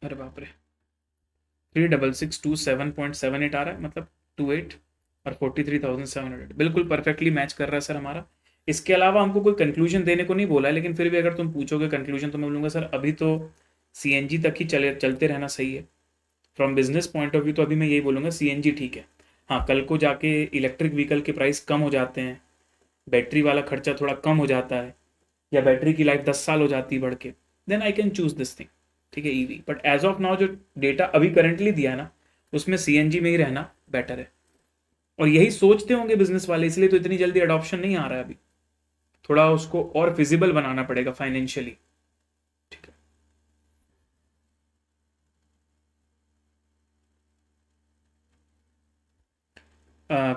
अरे बाप रे, 3,662,7.78 आ रहा है, मतलब 28 और 43,700 बिल्कुल परफेक्टली मैच कर रहा है सर हमारा। इसके अलावा हमको कोई कंक्लूजन देने को नहीं बोला है, लेकिन फिर भी अगर तुम पूछोगे कंक्लूजन तो मैं बोलूँगा सर अभी तो CNG तक ही चलते रहना सही है। From business point of view तो अभी मैं यही बोलूँगा CNG ठीक है। हाँ, कल को जाके इलेक्ट्रिक व्हीकल के प्राइस कम हो जाते हैं, बैटरी वाला खर्चा थोड़ा कम हो जाता है, या बैटरी की लाइफ 10 साल हो जाती है बढ़ के, then I can choose this thing, ठीक है, EV. But as of now जो डेटा अभी करेंटली दिया है ना उसमें CNG में ही रहना बेटर है। और यही सोचते होंगे बिजनेस वाले, इसलिए तो इतनी जल्दी अडॉप्शन नहीं आ रहा है अभी। थोड़ा उसको और फिजिबल बनाना पड़ेगा फाइनेंशियली। ठीक है,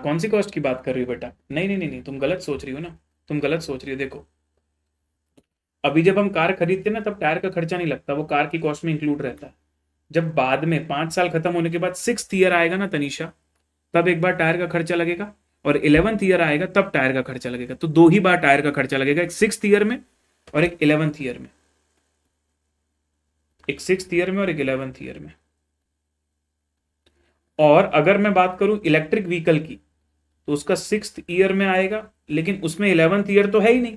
कौन सी कॉस्ट की बात कर रही हो बेटा? नहीं नहीं नहीं नहीं, तुम गलत सोच रही हो ना, तुम गलत सोच रही हो। देखो अभी जब हम कार खरीदते हैं ना तब टायर का खर्चा नहीं लगता, वो कार की कॉस्ट में इंक्लूड रहता है। जब बाद में 5 साल खत्म होने के बाद 6th ईयर आएगा ना तनीषा, तब एक बार टायर का खर्चा लगेगा, और 11th ईयर आएगा तब टायर का खर्चा लगेगा। तो 2 ही बार टायर का खर्चा लगेगा, एक 6th ईयर में और एक 11th ईयर में, एक 6th ईयर में और एक 11th ईयर में। और अगर मैं बात करूं इलेक्ट्रिक व्हीकल की तो उसका 6th ईयर में आएगा, लेकिन उसमें 11th ईयर तो है ही नहीं।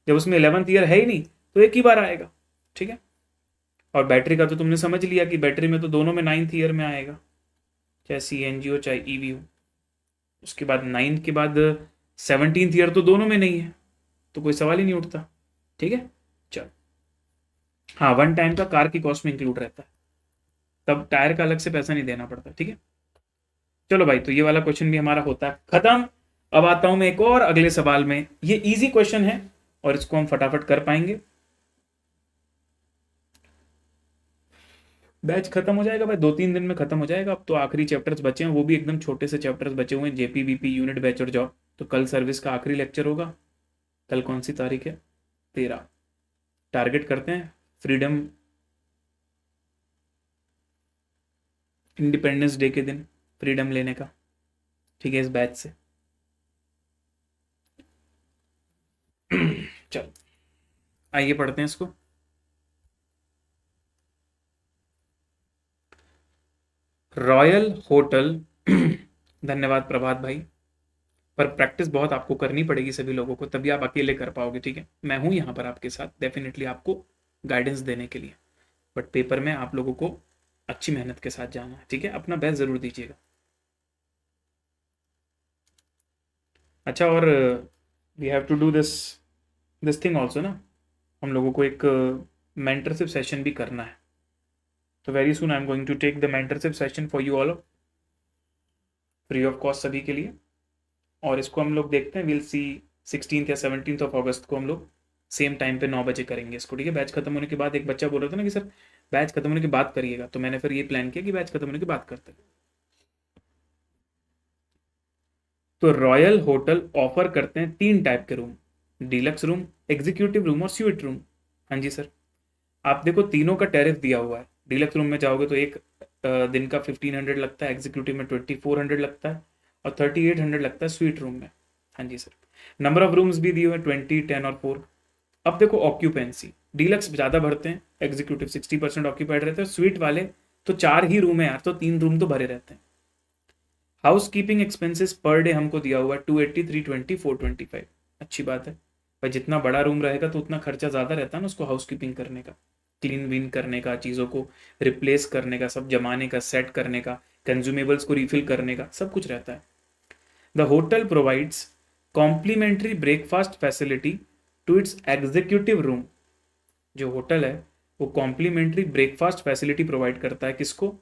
जब उसमें 11th ईयर है ही नहीं तो एक ही बार आएगा, ठीक है। और बैटरी का तो तुमने समझ लिया कि बैटरी में तो दोनों में 9th ईयर में आएगा, चाहे CNG हो चाहे EV हो। उसके बाद 9th के बाद 17th ईयर तो दोनों में नहीं है, तो कोई सवाल ही नहीं उठता, ठीक है। चल हाँ, 1 टाइम का कार की कॉस्ट में इंक्लूड रहता है। तब टायर का अलग से पैसा नहीं देना पड़ता, ठीक है। चलो भाई, तो ये वाला क्वेश्चन भी हमारा होता है खत्म। अब आता हूं मैं एक और अगले सवाल में, ये इजी क्वेश्चन है और इसको हम फटाफट कर पाएंगे। बैच खत्म हो जाएगा भाई, 2-3 दिन में खत्म हो जाएगा। अब तो आखिरी चैप्टर्स बचे हैं, वो भी एकदम छोटे से चैप्टर्स बचे हुए हैं, जेपीबीपी, यूनिट, बैच और जॉब। तो कल सर्विस का आखिरी लेक्चर होगा। कल कौन सी तारीख है? 13। टारगेट करते हैं फ्रीडम इंडिपेंडेंस डे के दिन फ्रीडम लेने का, ठीक है, इस बैच से। चलो आइए पढ़ते हैं इसको। रॉयल होटल धन्यवाद प्रभात भाई, पर प्रैक्टिस बहुत आपको करनी पड़ेगी सभी लोगों को, तभी आप अकेले कर पाओगे, ठीक है। मैं हूं यहाँ पर आपके साथ डेफिनेटली आपको गाइडेंस देने के लिए, बट पेपर में आप लोगों को अच्छी मेहनत के साथ जाना है, ठीक है। अपना बेस्ट जरूर दीजिएगा। अच्छा, और we have to do this thing also ना, हम लोगों को एक मेंटरशिप सेशन भी करना है। तो very soon I am going to take the mentorship session for you all, free of cost सभी के लिए। और इसको हम लोग देखते हैं, विल सी 16 या 17 ऑफ अगस्त को हम लोग सेम टाइम पे 9 बजे करेंगे इसको, ठीक है। बैच खत्म होने के बाद एक बच्चा बोल रहा था ना कि सर बैच खत्म होने के बाद करिएगा, तो मैंने फिर ये प्लान किया कि बैच खत्म होने के बाद करते हैं। तो रॉयल होटल ऑफर करते हैं 3 टाइप के room, deluxe room, executive room और स्वीट रूम। हाँ जी सर, आप देखो तीनों का टैरिफ दिया हुआ है। डीलक्स रूम में जाओगे तो एक दिन का 1500 लगता है, एग्जीक्यूटिव में 2400 लगता है और 3800 लगता है स्वीट रूम में। हाँ जी सर, नंबर ऑफ रूम्स भी दिए हुए 20, 10 और 4। अब देखो ऑक्यूपेंसी, डीलक्स ज़्यादा भरते हैं, एग्जीक्यूटिव 60% ऑक्यूपाइड रहते हैं, स्वीट वाले तो 4 ही रूम है यार, तो 3 रूम तो भरे रहते हैं। House keeping expenses per day हमको दिया हुआ है 280, 320, 425। अच्छी बात है भाई, जितना बड़ा रूम रहेगा तो उतना खर्चा ज़्यादा रहता है ना उसको हाउस कीपिंग करने का, क्लीन विन करने का, चीज़ों को रिप्लेस करने का, सब जमाने का, सेट करने का, कंज्यूमेबल्स को रिफिल करने का, सब कुछ रहता है। The hotel provides complimentary breakfast facility to its executive room. जो होटल है वो कॉम्प्लीमेंट्री ब्रेकफास्ट फैसिलिटी प्रोवाइड करता है, किसको?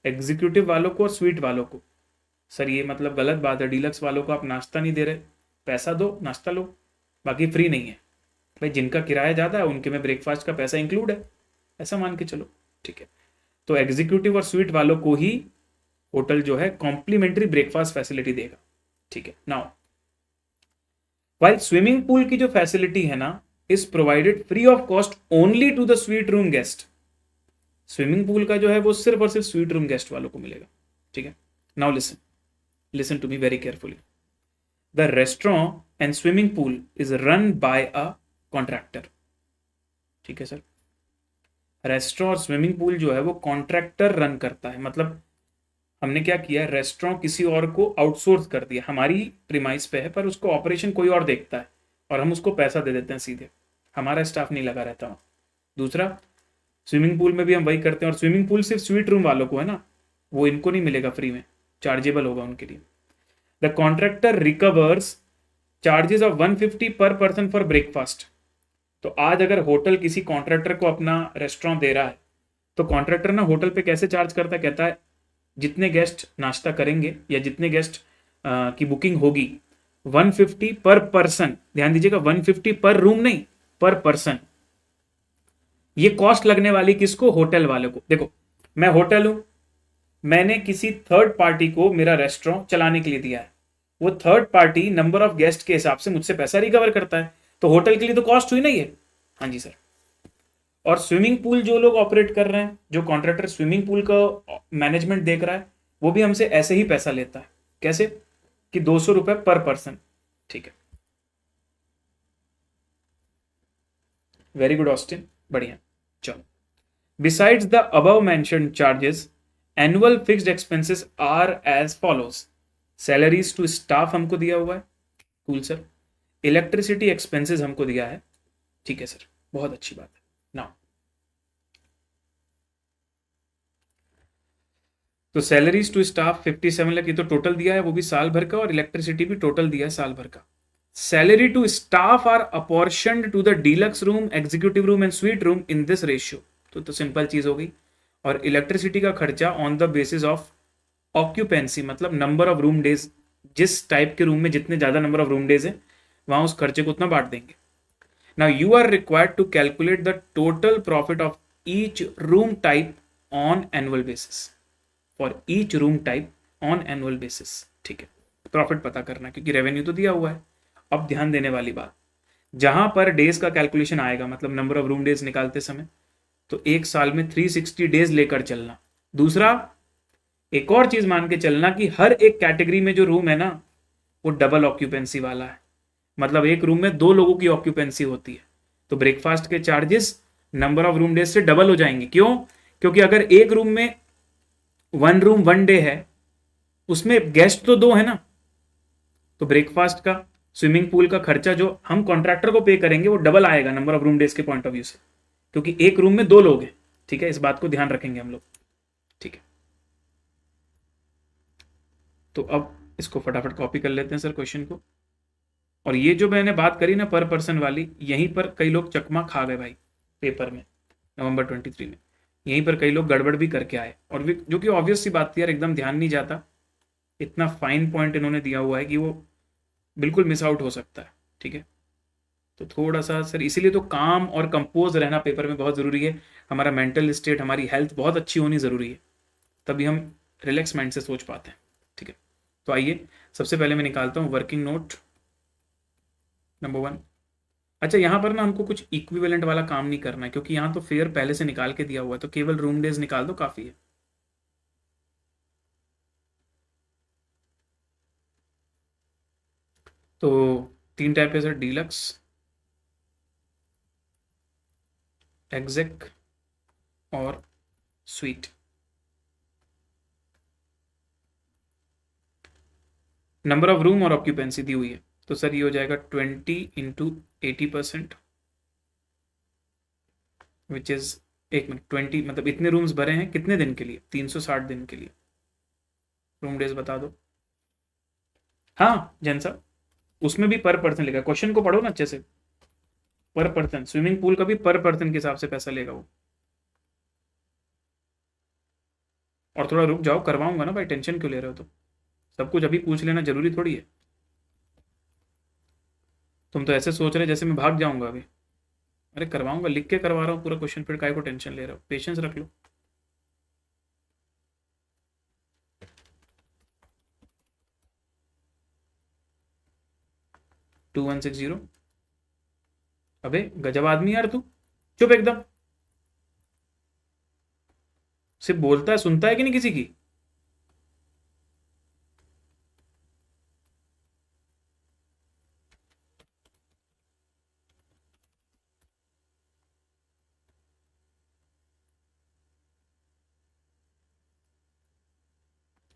एग्जीक्यूटिव वालों को और स्वीट वालों को। सर ये मतलब गलत बात है, डीलक्स वालों को आप नाश्ता नहीं दे रहे, पैसा दो नाश्ता लो, बाकी फ्री नहीं है। भाई जिनका किराया ज़्यादा है उनके में ब्रेकफास्ट का पैसा इंक्लूड है, ऐसा मान के चलो, ठीक है। तो एग्जीक्यूटिव और स्वीट वालों को ही होटल जो है कॉम्प्लीमेंट्री ब्रेकफास्ट फैसिलिटी देगा, ठीक है। नाउ वाइल स्विमिंग पूल की जो फैसिलिटी है ना is provided free of cost only to the suite room guest. Swimming pool का जो है वो सिर्फ और सिर्फ स्वीट रूम गेस्ट वालों को मिलेगा, ठीक है। Now listen to me very carefully. The restaurant and swimming pool is run by a contractor, ठीक है सर। रेस्टोरेंट और स्विमिंग पूल जो है वो कॉन्ट्रैक्टर रन करता है, मतलब हमने क्या किया, रेस्टोरेंट किसी और को आउटसोर्स कर दिया, हमारी प्रीमाइस पे है पर उसको ऑपरेशन कोई और देखता है और हम उसको पैसा दे देते हैं सीधे, हमारा स्टाफ नहीं लगा रहता वहाँ। दूसरा, स्विमिंग पूल में भी हम वही करते हैं, और स्विमिंग पूल सिर्फ स्वीट रूम वालों को है ना, वो इनको नहीं मिलेगा फ्री में, चार्जेबल होगा उनके लिए। The contractor recovers charges of 150 पर पर्सन फॉर ब्रेकफास्ट। तो आज अगर होटल किसी कॉन्ट्रैक्टर को अपना रेस्टोरेंट दे रहा है तो कॉन्ट्रैक्टर ना होटल पे कैसे चार्ज करता है, कहता है जितने गेस्ट नाश्ता करेंगे या जितने गेस्ट की बुकिंग होगी 150 पर पर्सन, ध्यान दीजिएगा 150 पर रूम नहीं, पर पर्सन। ये कॉस्ट लगने वाली किसको? होटल वाले को। देखो मैं होटल हूं, मैंने किसी थर्ड पार्टी को मेरा रेस्टोरेंट चलाने के लिए दिया है, वो third party number of guest के हिसाब से मुझसे पैसा रिकवर करता है, तो होटल के लिए तो कॉस्ट हुई ना ये। हाँ जी सर। और स्विमिंग पूल जो लोग ऑपरेट कर रहे हैं, जो कॉन्ट्रैक्टर स्विमिंग पूल का मैनेजमेंट देख रहा है, वो भी हमसे ऐसे ही पैसा लेता है। कैसे? कि 200 रुपए पर पर्सन, ठीक है। वेरी गुड ऑस्टिन, बढ़िया। चलो, besides the above mentioned charges annual fixed expenses are as follows. Salaries to staff हमको दिया हुआ है, कूल सर। इलेक्ट्रिसिटी एक्सपेंसेस हमको दिया है, ठीक है सर, बहुत अच्छी बात है। नाउ तो सैलरीज टू स्टाफ 57 लाख, ये तो टोटल दिया है, वो भी साल भर का, और इलेक्ट्रिसिटी भी टोटल दिया है साल भर का। Salary to staff are apportioned to the deluxe room, executive room and suite room in this ratio. तो सिंपल चीज हो गई, और इलेक्ट्रिसिटी का खर्चा on the basis of occupancy, मतलब नंबर ऑफ रूम डेज, जिस टाइप के रूम में जितने ज़्यादा नंबर ऑफ रूम डेज है वहाँ उस खर्चे को उतना बांट देंगे. Now you are required to calculate the total profit of each room type on annual basis. For each room type on annual basis. ठीक है, प्रॉफिट पता करना क्योंकि रेवेन्यू तो दिया हुआ है. अब ध्यान देने वाली बात, जहां पर डेज का कैलकुलेशन आएगा, मतलब नंबर ऑफ रूम डेज निकालते समय, तो एक साल में 360 डेज लेकर चलना. दूसरा, एक और चीज मान के चलना कि हर एक कैटेगरी में जो रूम है ना वो डबल ऑक्यूपेंसी वाला है, मतलब एक रूम में 2 लोगों की ऑक्यूपेंसी होती है. तो ब्रेकफास्ट के charges number of room days से डबल हो जाएंगे. क्यों? क्योंकि अगर एक रूम में 1 रूम 1 डे है, उसमें गेस्ट तो 2 है ना, तो ब्रेकफास्ट का, स्विमिंग पूल का खर्चा जो हम कॉन्ट्रैक्टर को पे करेंगे वो डबल आएगा नंबर ऑफ रूम डेज के पॉइंट ऑफ व्यू से, क्योंकि एक रूम में 2 लोग हैं. ठीक है, इस बात को ध्यान रखेंगे हम लोग. ठीक है, तो अब इसको फटाफट कॉपी कर लेते हैं सर क्वेश्चन को. और ये जो मैंने बात करी ना पर पर्सन वाली, यहीं पर कई लोग चकमा खा गए भाई पेपर में, नवंबर 23 में. यहीं पर कई लोग गड़बड़ भी करके आए, और जो कि ऑब्वियस सी बात थी यार, एकदम ध्यान नहीं जाता. इतना फाइन पॉइंट इन्होंने दिया हुआ है कि वो बिल्कुल मिस आउट हो सकता है. ठीक है, तो थोड़ा सा सर, इसीलिए तो काम और कंपोज रहना पेपर में बहुत ज़रूरी है. हमारा मेंटल स्टेट, हमारी हेल्थ बहुत अच्छी होनी ज़रूरी है, तभी हम रिलैक्स माइंड से सोच पाते हैं. ठीक है, तो आइए सबसे पहले मैं निकालता हूँ वर्किंग नोट नंबर 1. अच्छा, यहाँ पर ना हमको कुछ इक्विवेलेंट वाला काम नहीं करना है, क्योंकि यहाँ तो फेयर पहले से निकाल के दिया हुआ है, तो केवल रूम डेज निकाल दो, काफ़ी है. तो 3 टाइप है सर, डीलक्स, एग्जेक और स्वीट. नंबर ऑफ रूम और ऑक्यूपेंसी दी हुई है, तो सर ये हो जाएगा 20 इंटू 80%, विच इज, एक मिनट, 20 मतलब इतने रूम्स भरे हैं कितने दिन के लिए? 360 दिन के लिए. रूम डेज बता दो. हाँ जैन साहब, उसमें भी पर पर्सन लिखा है, क्वेश्चन को पढ़ो ना अच्छे से. पर पर्सन, स्विमिंग पूल का भी पर पर्सन के हिसाब से पैसा लेगा वो. और थोड़ा रुक जाओ, करवाऊंगा ना भाई, टेंशन क्यों ले रहे हो? तो सब कुछ अभी पूछ लेना जरूरी थोड़ी है. तुम तो ऐसे सोच रहे जैसे मैं भाग जाऊंगा अभी. अरे करवाऊंगा, लिख के करवा रहा हूँ पूरा क्वेश्चन, फिर काय को टेंशन ले रहे हो? पेशेंस रख लो. टू 160. अबे गजब आदमी यार तू, चुप एकदम. सिर्फ बोलता है, सुनता है कि नहीं किसी की?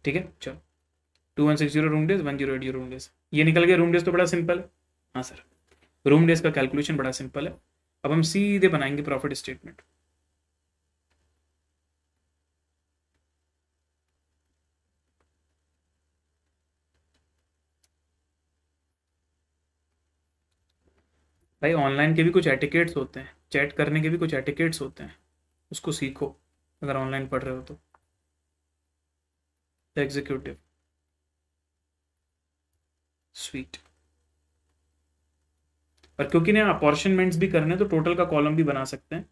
ठीक है चलो, 2160 रूम डेज, 1080 रूम डेज, ये निकल गया. रूम डेज तो बड़ा सिंपल है. हाँ सर, रूम डेज का कैलकुलेशन बड़ा सिंपल है. अब हम सीधे बनाएंगे प्रॉफिट स्टेटमेंट. भाई ऑनलाइन के भी कुछ एटिकेट्स होते हैं, चैट करने के भी कुछ एटिकेट्स होते हैं, उसको सीखो अगर ऑनलाइन पढ़ रहे हो तो. Executive, sweet. पर क्योंकि ना अपॉर्शनमेंट्स भी करने हैं, तो टोटल का कॉलम भी बना सकते हैं,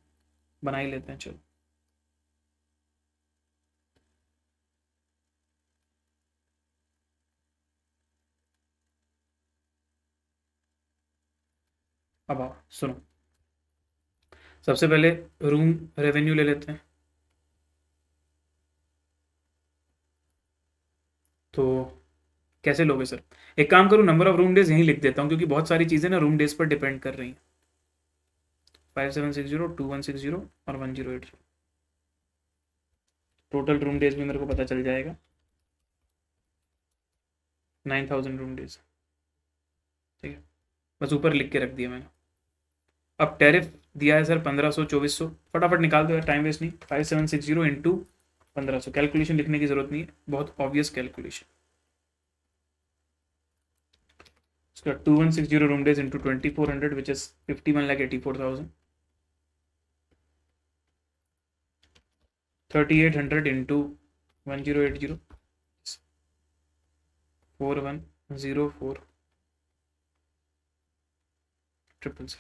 बना ही लेते हैं. चलो, अब आओ सुनो. सबसे पहले रूम रेवेन्यू ले लेते हैं. तो कैसे लोगे सर? एक काम करूँ, नंबर ऑफ रूम डेज यहीं लिख देता हूँ, क्योंकि बहुत सारी चीज़ें ना रूम डेज पर डिपेंड कर रही हैं. 5760, 2160 और 1080. टोटल रूम डेज भी मेरे को पता चल जाएगा, 9000 रूम डेज. ठीक है, बस ऊपर लिख के रख दिया मैंने. अब टैरिफ दिया है सर 1500 2400, फटाफट निकाल दो यार, टाइम वेस्ट नहीं. 5760 इंटू 1500, कैलकुलेशन लिखने की जरूरत नहीं है, बहुत ऑब्वियस कैलकुलेशन. उसका 2160 room days into 2400 which is 51,84,000. 3800 into 1080 4104 000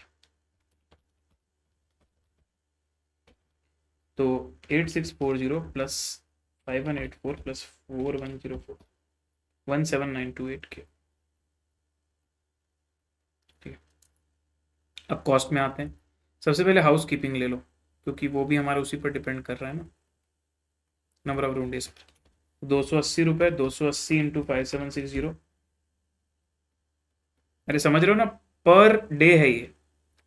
तो 8640 प्लस 5184 प्लस 4104 17928 के। ठीक है, अब कॉस्ट में आते हैं। सबसे पहले हाउस कीपिंग ले लो, क्योंकि वो भी हमारा उसी पर डिपेंड कर रहा है ना, नंबर ऑफ रूम डेज। 280 रुपये, 280 इंटू 5760। अरे समझ रहे हो ना, पर डे है ये,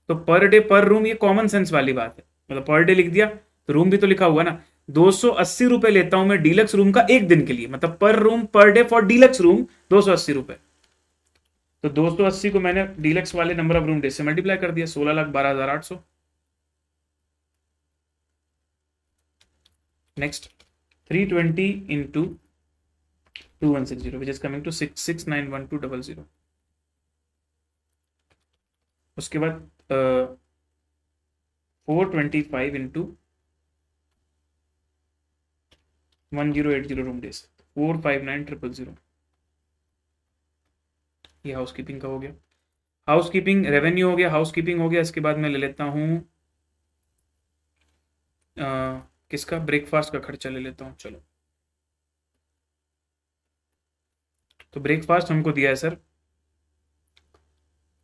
तो पर डे पर रूम, ये कॉमन सेंस वाली बात है। मतलब पर डे लिख दिया तो रूम भी तो लिखा हुआ ना। 280 रुपए लेता हूं मैं डीलक्स रूम का एक दिन के लिए, मतलब पर room per day for deluxe room 280 रुपए। तो 280 को मैंने डीलक्स वाले नंबर ऑफ रूम डे से मल्टीप्लाई कर दिया, 16,12,800। Next 320 into 2160 which is coming to 6691,200। उसके बाद 425 इंटू 1080 रूम डेज 459,000। ये हाउस कीपिंग का हो गया। हाउस कीपिंग रेवेन्यू हो गया, हाउस कीपिंग हो गया। इसके बाद मैं ले लेता हूँ किसका, ब्रेकफास्ट का खर्चा ले लेता हूँ। चलो, तो ब्रेकफास्ट हमको दिया है सर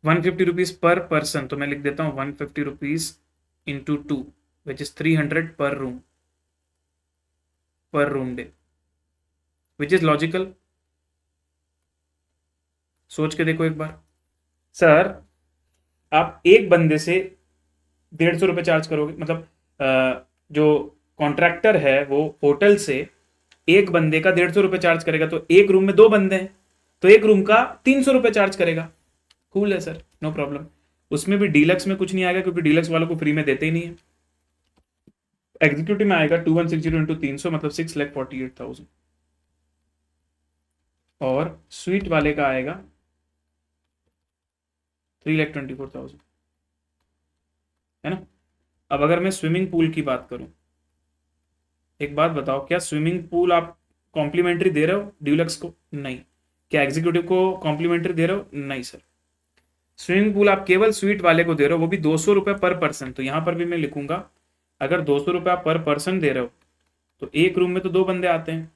150 रुपीज पर पर्सन, तो मैं लिख देता हूँ 150 रुपीज इंटू 2 विच इज 300 पर room day, which is logical. सोच के देखो एक बार सर, आप एक बंदे से 150 रुपये चार्ज करोगे, मतलब जो कॉन्ट्रैक्टर है वो होटल से एक बंदे का 150 रुपये चार्ज करेगा, तो एक रूम में दो बंदे हैं तो एक रूम का 300 रुपये चार्ज करेगा। कूल है सर, नो प्रॉब्लम। उसमें भी डीलक्स में कुछ नहीं आएगा, क्योंकि डीलक्स वालों को फ्री में देते ही नहीं है। एग्जीक्यूटिव में आएगा 2160 इंटू 300 मतलब 6,48,000। और स्वीट वाले का आएगा 3,24,000, है ना। अब अगर मैं स्विमिंग पूल की बात करूं, एक बात बताओ, क्या स्विमिंग पूल आप कॉम्प्लीमेंट्री दे रहे हो डीलक्स को? नहीं। क्या एग्जीक्यूटिव को कॉम्प्लीमेंट्री दे रहे हो? नहीं सर। स्विमिंग पूल आप केवल स्वीट वाले को दे रहे हो, वो भी 200 रुपये पर पर्सन। तो यहां पर भी मैं लिखूंगा, अगर 200 रुपये आप पर पर्सन दे रहे हो तो एक रूम में तो दो बंदे आते हैं,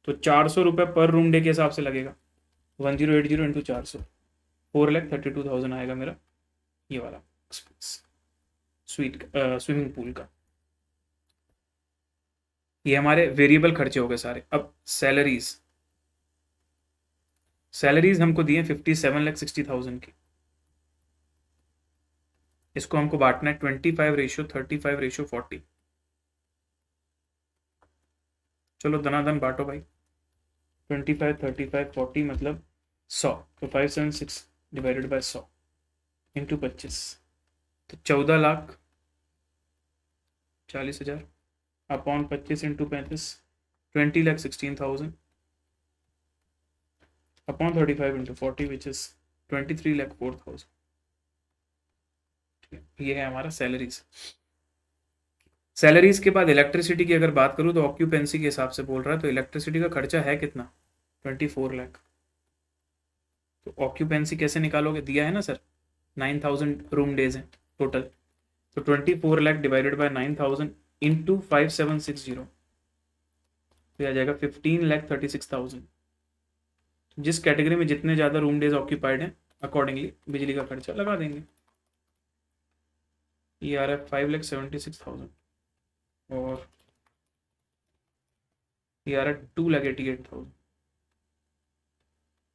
तो 400 रुपये पर रूम डे के हिसाब से लगेगा। 1080 इंटू 400 4,32,000 आएगा मेरा ये वाला एक्सपेंस स्विमिंग पूल का। ये हमारे वेरिएबल खर्चे हो गए सारे। अब सैलरीज हमको दिए 57,60,000 की। इसको हमको बांटना है 25:35:40। चलो दनादन बांटो भाई। 25, 35, 40 मतलब 100, तो 576 डिवाइडेड बाय 100 इंटू 25, तो 14,40,000 upon 25 into 35 20,16,000 upon 35 into 40 which is 23,04,000। ये है हमारा सैलरीज। सैलरीज के बाद इलेक्ट्रिसिटी की अगर बात करूं तो ऑक्यूपेंसी के हिसाब से बोल रहा है, तो इलेक्ट्रिसिटी का खर्चा है कितना? 24 लाख। तो ऑक्यूपेंसी कैसे निकालोगे? दिया है ना सर, 9,000 रूम डेज हैं टोटल, तो 24 लाख डिवाइडेड बाय 9,000 इंटू 5760, तो आ जाएगा 15,36,000। जिस कैटेगरी में जितने ज़्यादा रूम डेज ऑक्यूपाइड हैं अकॉर्डिंगली बिजली का खर्चा लगा देंगे। ये आ रहा है 5,76,000 और ये आ रहा है 2,88,000।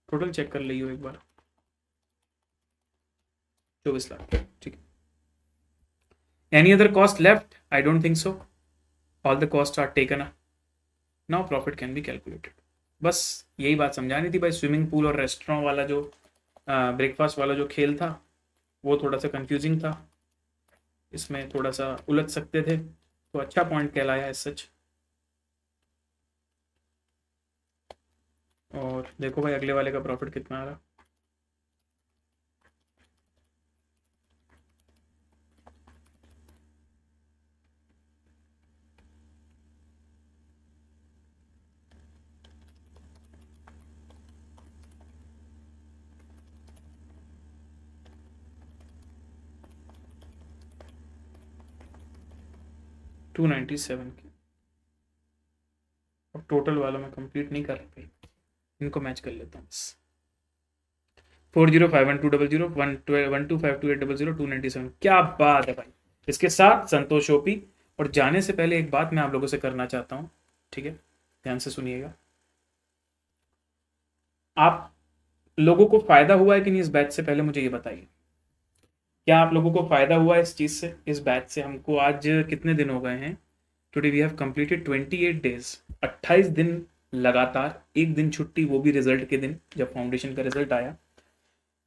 टोटल चेक कर लियो एक बार, 24 लाख। ठीक है। Any other cost left? I don't think so, all the cost are taken. Now profit can be calculated. बस यही बात समझानी थी भाई। स्विमिंग पूल और रेस्टोरेंट वाला जो ब्रेकफास्ट वाला जो खेल था वो थोड़ा सा कंफ्यूजिंग था, इसमें थोड़ा सा उलझ सकते थे, तो अच्छा पॉइंट कहलाया है सच। और देखो भाई अगले वाले का प्रॉफिट कितना आ रहा। 297 की। अब टोटल वाला मैं कंप्लीट नहीं कर रहा भाई, इनको मैच कर लेता हूँ बस। 40512001 125280 297, क्या बात है भाई। इसके साथ संतोष ओपी। और जाने से पहले एक बात मैं आप लोगों से करना चाहता हूँ, ठीक है, ध्यान से सुनिएगा। आप लोगों को फायदा हुआ है कि नहीं इस बैच से, पहले मुझे ये बताइए। क्या आप लोगों को फायदा हुआ है इस चीज से, इस बैच से? हमको आज कितने दिन हो गए हैं? Today we have completed 28 days, 28 दिन लगातार, एक दिन छुट्टी, वो भी रिजल्ट के दिन जब फाउंडेशन का रिजल्ट आया।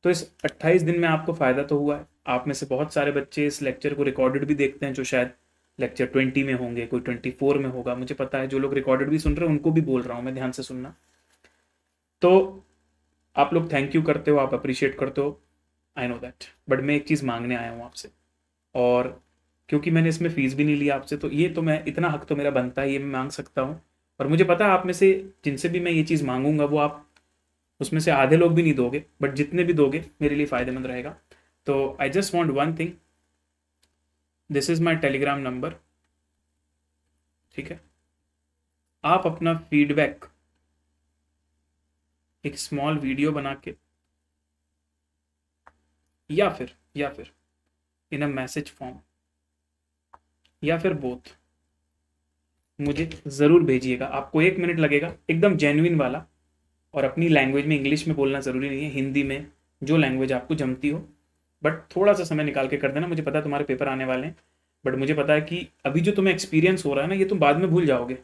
तो इस 28 दिन में आपको फायदा तो हुआ है। आप में से बहुत सारे बच्चे इस लेक्चर को रिकॉर्डेड भी देखते हैं, जो शायद लेक्चर 20 में होंगे, कोई 24 में होगा, मुझे पता है। जो लोग रिकॉर्डेड भी सुन रहे हैं उनको भी बोल रहा हूँ मैं, ध्यान से सुनना। तो आप लोग थैंक यू करते हो, आप अप्रिशिएट करते हो, आई नो दैट, बट मैं एक चीज़ मांगने आया हूँ आपसे। और क्योंकि मैंने इसमें फीस भी नहीं लिया आपसे, तो ये तो मैं, इतना हक तो मेरा बनता है, ये मैं मांग सकता हूँ। और मुझे पता है आप में से जिनसे भी मैं ये चीज़ मांगूंगा वो आप उसमें से आधे लोग भी नहीं दोगे, बट जितने भी दोगे मेरे लिए फ़ायदेमंद रहेगा। तो I just want one thing, this is my Telegram number, ठीक है। आप अपना फीडबैक एक स्मॉल वीडियो बना के या फिर इन अ मैसेज फॉर्म या फिर बोथ मुझे ज़रूर भेजिएगा। आपको 1 मिनट लगेगा, एकदम जेन्युइन वाला, और अपनी लैंग्वेज में, इंग्लिश में बोलना ज़रूरी नहीं है, हिंदी में, जो लैंग्वेज आपको जमती हो, बट थोड़ा सा समय निकाल के कर देना। मुझे पता है तुम्हारे पेपर आने वाले हैं, बट मुझे पता है कि अभी जो तुम्हें एक्सपीरियंस हो रहा है ना, ये तुम बाद में भूल जाओगे,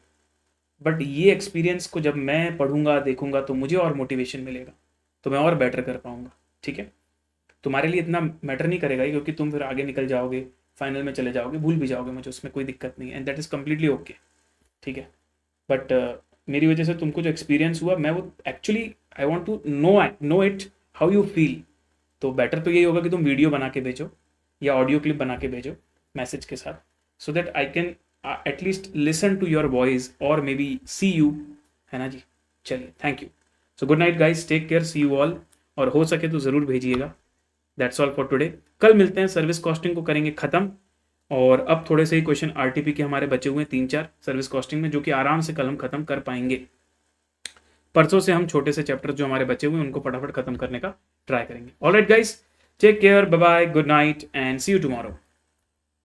बट ये एक्सपीरियंस को जब मैं पढ़ूंगा, देखूंगा, तो मुझे और मोटिवेशन मिलेगा, तो मैं और बेटर कर पाऊंगा, ठीक है। तुम्हारे लिए इतना मैटर नहीं करेगा ये, क्योंकि तुम फिर आगे निकल जाओगे, फाइनल में चले जाओगे, भूल भी जाओगे मुझे, उसमें कोई दिक्कत नहीं है, and that is completely okay, ठीक है। बट मेरी वजह से तुमको जो एक्सपीरियंस हुआ, मैं वो actually I want to know it how you feel. तो बेटर तो यही होगा कि तुम वीडियो बना के भेजो या ऑडियो क्लिप बना के भेजो मैसेज के साथ, so that I can at least listen to your voice और मे बी सी यू, है ना जी। चलिए, thank you. So good night guys, take care, see you all. और हो सके तो ज़रूर भेजिएगा। That's all for today. कल मिलते हैं, सर्विस कॉस्टिंग को करेंगे ख़त्म। और अब थोड़े से ही क्वेश्चन आरटीपी के हमारे बचे हुए हैं 3-4 सर्विस कॉस्टिंग में, जो कि आराम से कल हम खत्म कर पाएंगे। परसों से हम छोटे से चैप्टर जो हमारे बचे हुए हैं उनको फटाफट खत्म करने का ट्राई करेंगे। Alright guys, take care, bye bye, good night and see you tomorrow.